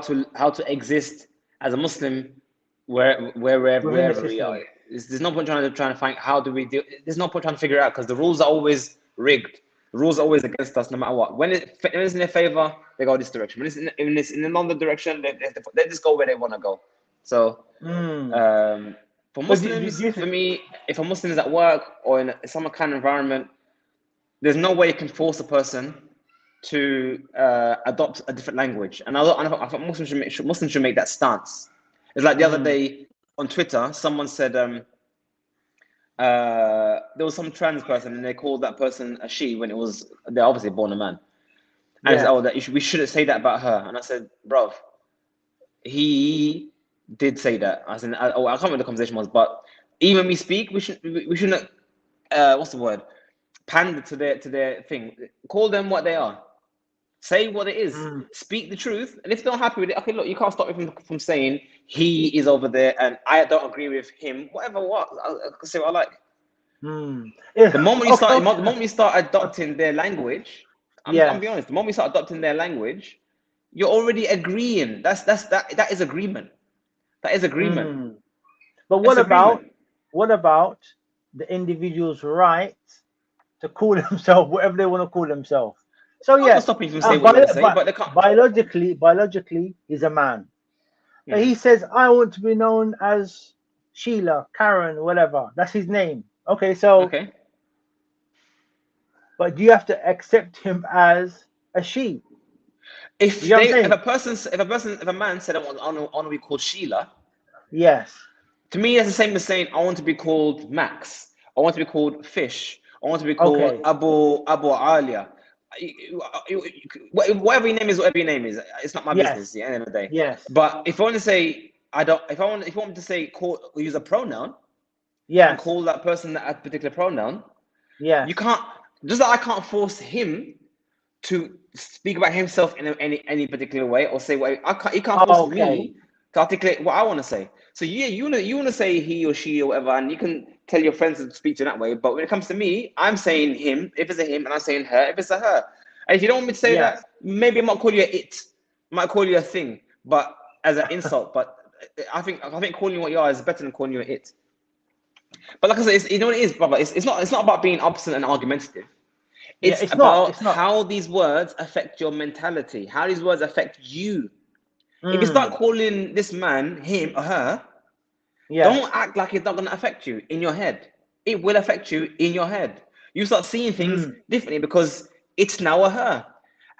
to exist as a Muslim wherever we are. There's no point trying to find how do we do. There's no point trying to figure it out because the rules are always rigged. The rules are always against us, no matter what. When it's in their favor, they go this direction. When it's in another direction, they just go where they want to go. So for Muslims, for me, if a Muslim is at work or in some kind of environment, there's no way you can force a person to adopt a different language. And I thought Muslims should make that stance. It's like the other day on Twitter, someone said there was some trans person and they called that person a she when they're obviously born a man. And I said, we shouldn't say that about her. And I said, bro, he did say that. I said, I can't remember what the conversation was, but even when we speak, we shouldn't what's the word? Pander to their thing. Call them what they are. Say what it is. Speak the truth. And if they're not happy with it, okay, look, you can't stop me from saying he is over there and I don't agree with him. Whatever, I can say what I like. Yeah. The moment you start, the moment you start adopting their language, I'm being honest. The moment you start adopting their language, you're already agreeing. That is agreement. That is agreement. But That's agreement. what about the individual's right to call themselves whatever they want to call themselves? So I'm not yeah, stopping you from saying what you want to say, but they can't. biologically, he's a man. But he says, I want to be known as Sheila, Karen, whatever. That's his name. Okay, so Okay. but do you have to accept him as a she? If You know what I'm they, saying? if a man said, I want to be called Sheila, Yes. to me, that's the same as saying, I want to be called Max. I want to be called Fish. I want to be called Okay. Abu Alia. Whatever your name is, whatever your name is, it's not my business at the end of the day. Yes. But if I want to say, if I want to say, use a pronoun, Yes. and call that person that particular pronoun, Yes. you can't, just like I can't force him to speak about himself in any particular way or say what he can't force me to articulate what I want to say. So yeah, you want to say he or she or whatever, and you can tell your friends to speak to that way. But when it comes to me, I'm saying him if it's a him, and I'm saying her if it's a her. And if you don't want me to say that, maybe I might call you a it, I might call you a thing, but as an insult. But I think calling you what you are is better than calling you a it. But like I said, you know what it is, brother. It's not about being obstinate and argumentative. It's about how these words affect your mentality, how these words affect you. If you start calling this man him or her, don't act like it's not going to affect you in your head. It will affect you in your head. You start seeing things differently because it's now a her.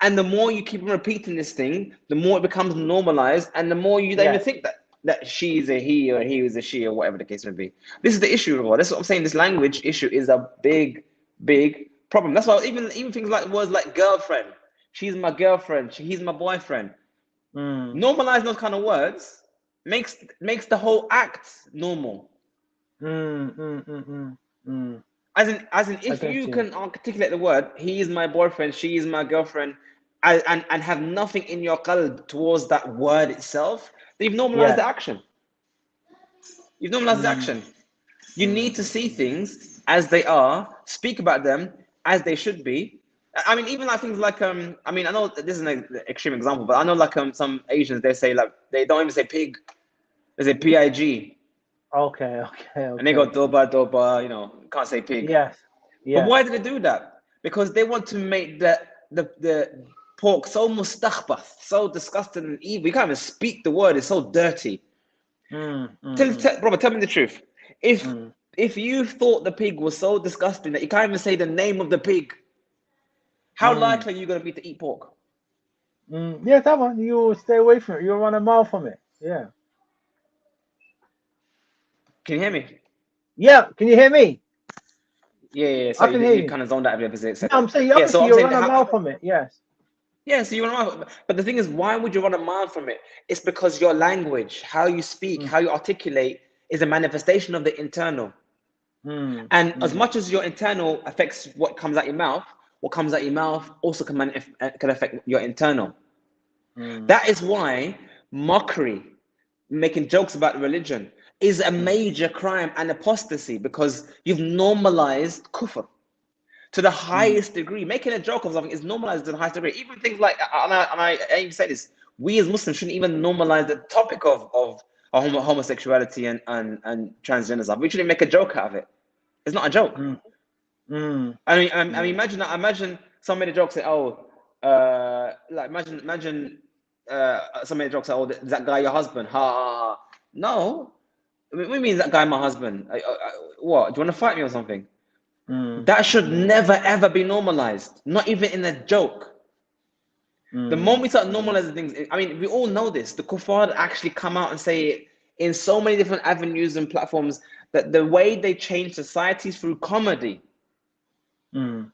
And the more you keep repeating this thing, the more it becomes normalized, and the more you don't even think that she is a he or he is a she or whatever the case may be. This is the issue, Rawal. That's what I'm saying. This language issue is a big problem. That's why even things like words like girlfriend, she's my girlfriend, he's my boyfriend. Normalize those kind of words makes the whole act normal. As in, if you can articulate the word, he is my boyfriend, she is my girlfriend, and have nothing in your qalb towards that word itself, then you've normalized the action. You've normalized the action. You need to see things as they are, speak about them as they should be. I mean, even like things like I mean, I know this is an extreme example, but I know like some Asians, they say like they don't even say pig, they say pig. Okay. And they go doba, can't say pig. Yes. But why do they do that? Because they want to make the pork so mustakhbath, so disgusting and evil. You can't even speak the word. It's so dirty. Brother, tell me the truth. If you thought the pig was so disgusting that you can't even say the name of the pig, how likely are you going to be to eat pork? Yeah, that one. You stay away from it. You run a mile from it. Yeah. Can you hear me? Yeah. Can you hear me? Yeah. So I can hear you. kind of zoned out of your visit. No, I'm saying yeah. So you run a mile from it. Yes. Yeah, so you run a mile. But the thing is, why would you run a mile from it? It's because your language, how you speak, how you articulate, is a manifestation of the internal. And as much as your internal affects what comes out your mouth, what comes out your mouth also can affect your internal. That is why mockery, making jokes about religion, is a major crime and apostasy, because you've normalized kufr to the highest degree. Making a joke of something is normalized to the highest degree. Even things like, and I even say this, we as Muslims shouldn't even normalize the topic of homosexuality and transgender stuff. We shouldn't make a joke out of it. It's not a joke. I mean, imagine somebody jokes say, like imagine somebody jokes say, is that guy your husband? Ha ha ha. No, what do you mean that guy my husband? What? Do you want to fight me or something? That should never ever be normalized, not even in a joke. The moment we start normalizing things, I mean, we all know this. The kuffar actually come out and say it in so many different avenues and platforms, that the way they change societies through comedy. So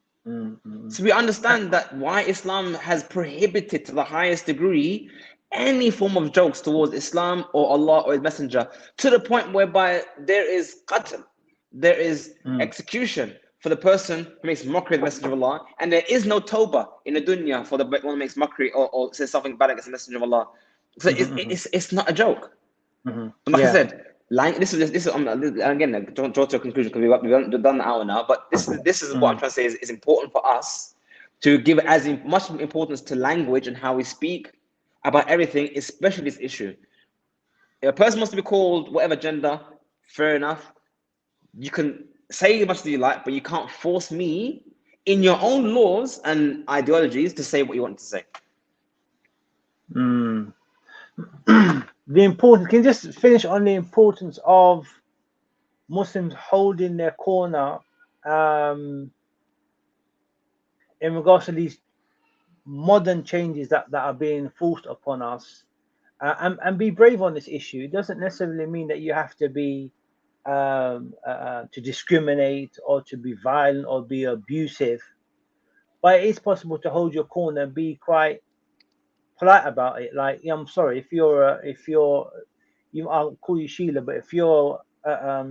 we understand that why Islam has prohibited to the highest degree any form of jokes towards Islam or Allah or His Messenger, to the point whereby there is qatl, there is execution for the person who makes mockery of the Messenger of Allah, and there is no tawbah in the dunya for the one who makes mockery or says something bad against the Messenger of Allah. So it's not a joke. And like I said, This is again, don't draw to a conclusion because we've done an hour now. But this is what I'm trying to say is important for us to give as much importance to language and how we speak about everything, especially this issue. If a person wants to be called whatever gender, fair enough. You can say as much as you like, but you can't force me in your own laws and ideologies to say what you want to say. The importance, can you just finish on the importance of Muslims holding their corner in regards to these modern changes that are being forced upon us, and be brave on this issue. It doesn't necessarily mean that you have to be to discriminate or to be violent or be abusive, but it is possible to hold your corner and be quite polite about it. Like, yeah, I'm sorry if you're I'll call you Sheila, but if you're a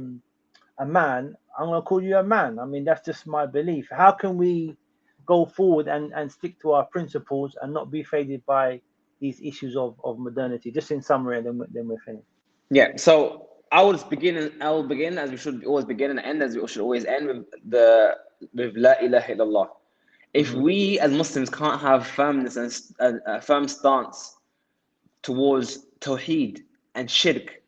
man, I'm gonna call you a man. I mean, that's just my belief. How can we go forward and stick to our principles and not be faded by these issues of modernity? Just in summary, and then we're finished. Yeah. So I'll begin as we should always begin and end as we should always end with La ilaha illallah. If we as Muslims can't have firmness and a firm stance towards Tawheed and Shirk,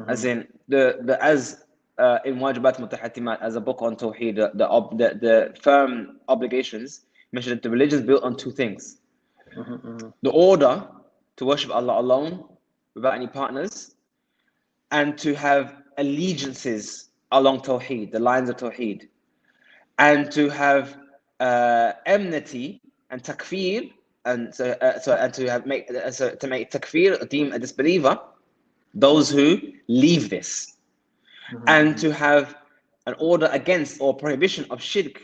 as in in Wajibat Mutahatimat, as a book on Tawheed, the firm obligations mentioned that the religion is built on two things: the order to worship Allah alone without any partners, and to have allegiances along Tawheed, the lines of Tawheed, and to have enmity and takfir, and to make takfir, deem a disbeliever, those who leave this, and to have an order against or prohibition of shirk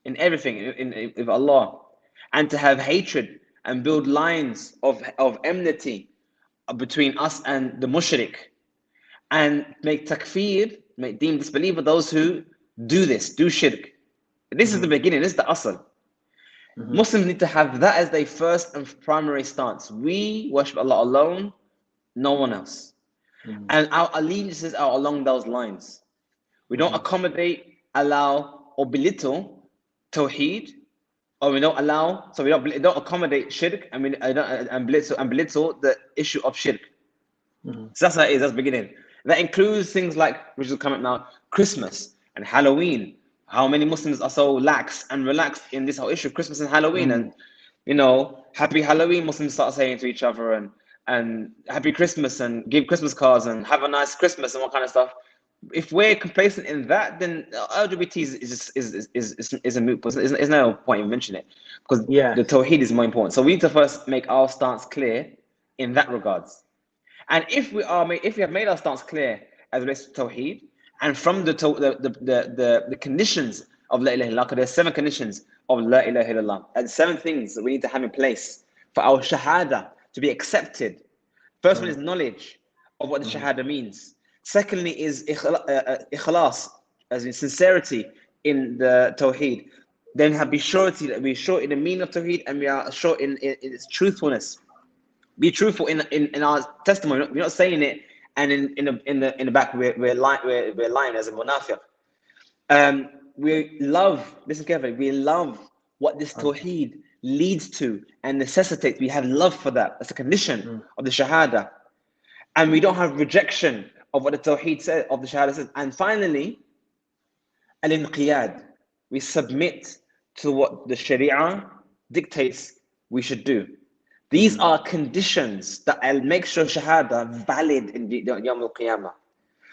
in everything with Allah, and to have hatred and build lines of enmity between us and the mushrik, and make takfir, deem disbeliever those who do shirk. This is the beginning, this is the asl. Muslims need to have that as their first and primary stance. We worship Allah alone, no one else. And our allegiances are along those lines. We don't accommodate, allow, or belittle Tawheed, or we don't accommodate shirk, and we don't belittle the issue of shirk. So that's how it is. That's the beginning. That includes things like, which is coming now, Christmas and Halloween. How many Muslims are so lax and relaxed in this whole issue of Christmas and Halloween? And Happy Halloween, Muslims start saying to each other, and Happy Christmas, and give Christmas cards, and have a nice Christmas, and what kind of stuff. If we're complacent in that, then LGBT is a moot point. There's no point in mentioning it, because the Tawheed is more important. So we need to first make our stance clear in that regards. And if we have made our stance clear as relates to Tawheed, and from the conditions of La ilaha illallah, because there's 7 conditions of La ilaha illallah, and 7 things that we need to have in place for our shahada to be accepted. First one is knowledge of what the shahada means. Secondly is ikhlas, as in sincerity in the Tawheed. Then be surety that we're sure in the meaning of Tawheed, and we are sure in its truthfulness. Be truthful in our testimony. We're not saying it, and in the back we're lying as a munafiq. Listen carefully. We love what this Tawheed leads to and necessitates. We have love for that. That's a condition of the Shahada, and we don't have rejection of what the Tawheed says, of the Shahada says. And finally, al-inqiyad. We submit to what the Sharia dictates we should do. These are conditions that will make sure Shahada valid in Yawm al-Qiyamah.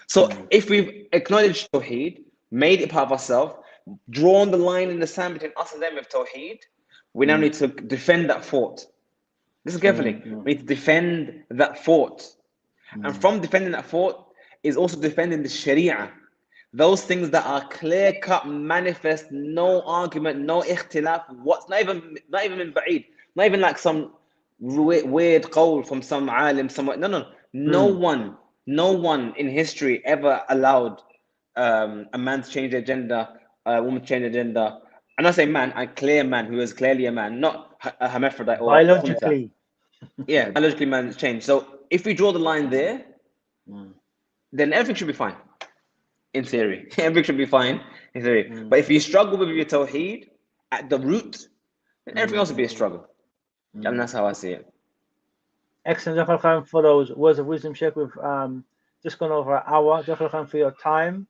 So if we've acknowledged Tawheed, made it part of ourselves, drawn the line in the sand between us and them with Tawheed, we now need to defend that fort. Listen carefully. We need to defend that fort. And from defending that fort is also defending the Sharia. Those things that are clear-cut, manifest, no argument, no ikhtilaf, not even in ba'id, not even like some weird qawl from some alim somewhere. No one in history ever allowed a man to change their gender, a woman to change their gender. And I say man, a clear man who is clearly a man, not a hermaphrodite or biologically. Biologically man change. So if we draw the line there, then everything should be fine. In theory, everything should be fine in theory. But if you struggle with your tawheed at the root, then everything else will be a struggle. And that's how I see it. Excellent. Jazakallah khair for those words of wisdom, Sheikh. We've just gone over an hour. Jazakallah khair for your time.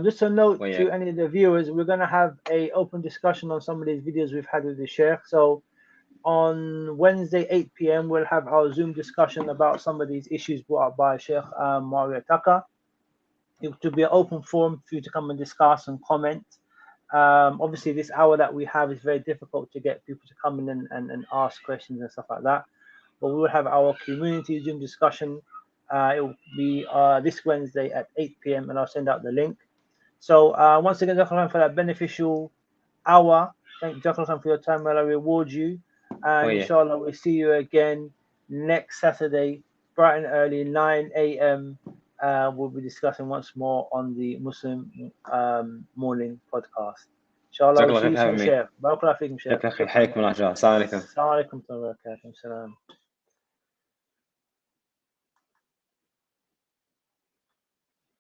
Just a note to any of the viewers, we're going to have a open discussion on some of these videos we've had with the Sheikh. So on Wednesday, 8 p.m., we'll have our Zoom discussion about some of these issues brought up by Sheikh Mario Taka. It will be an open forum for you to come and discuss and comment. Obviously, this hour that we have is very difficult to get people to come in and ask questions and stuff like that. But we will have our community Zoom discussion. It will be this Wednesday at 8 p.m. and I'll send out the link. So once again, Jazakallah for that beneficial hour. Thank you, Jazakallah, for your time. May Allah reward you. And inshallah, we'll see you again next Saturday, bright and early, 9 a.m. We'll be discussing once more on the Muslim morning podcast. Inshallah, we'll see you soon, Sheikh. Barakallahu feekum, Sheikh. حياكم الله. السلام عليكم. السلام عليكم ورحمة الله وبركاته.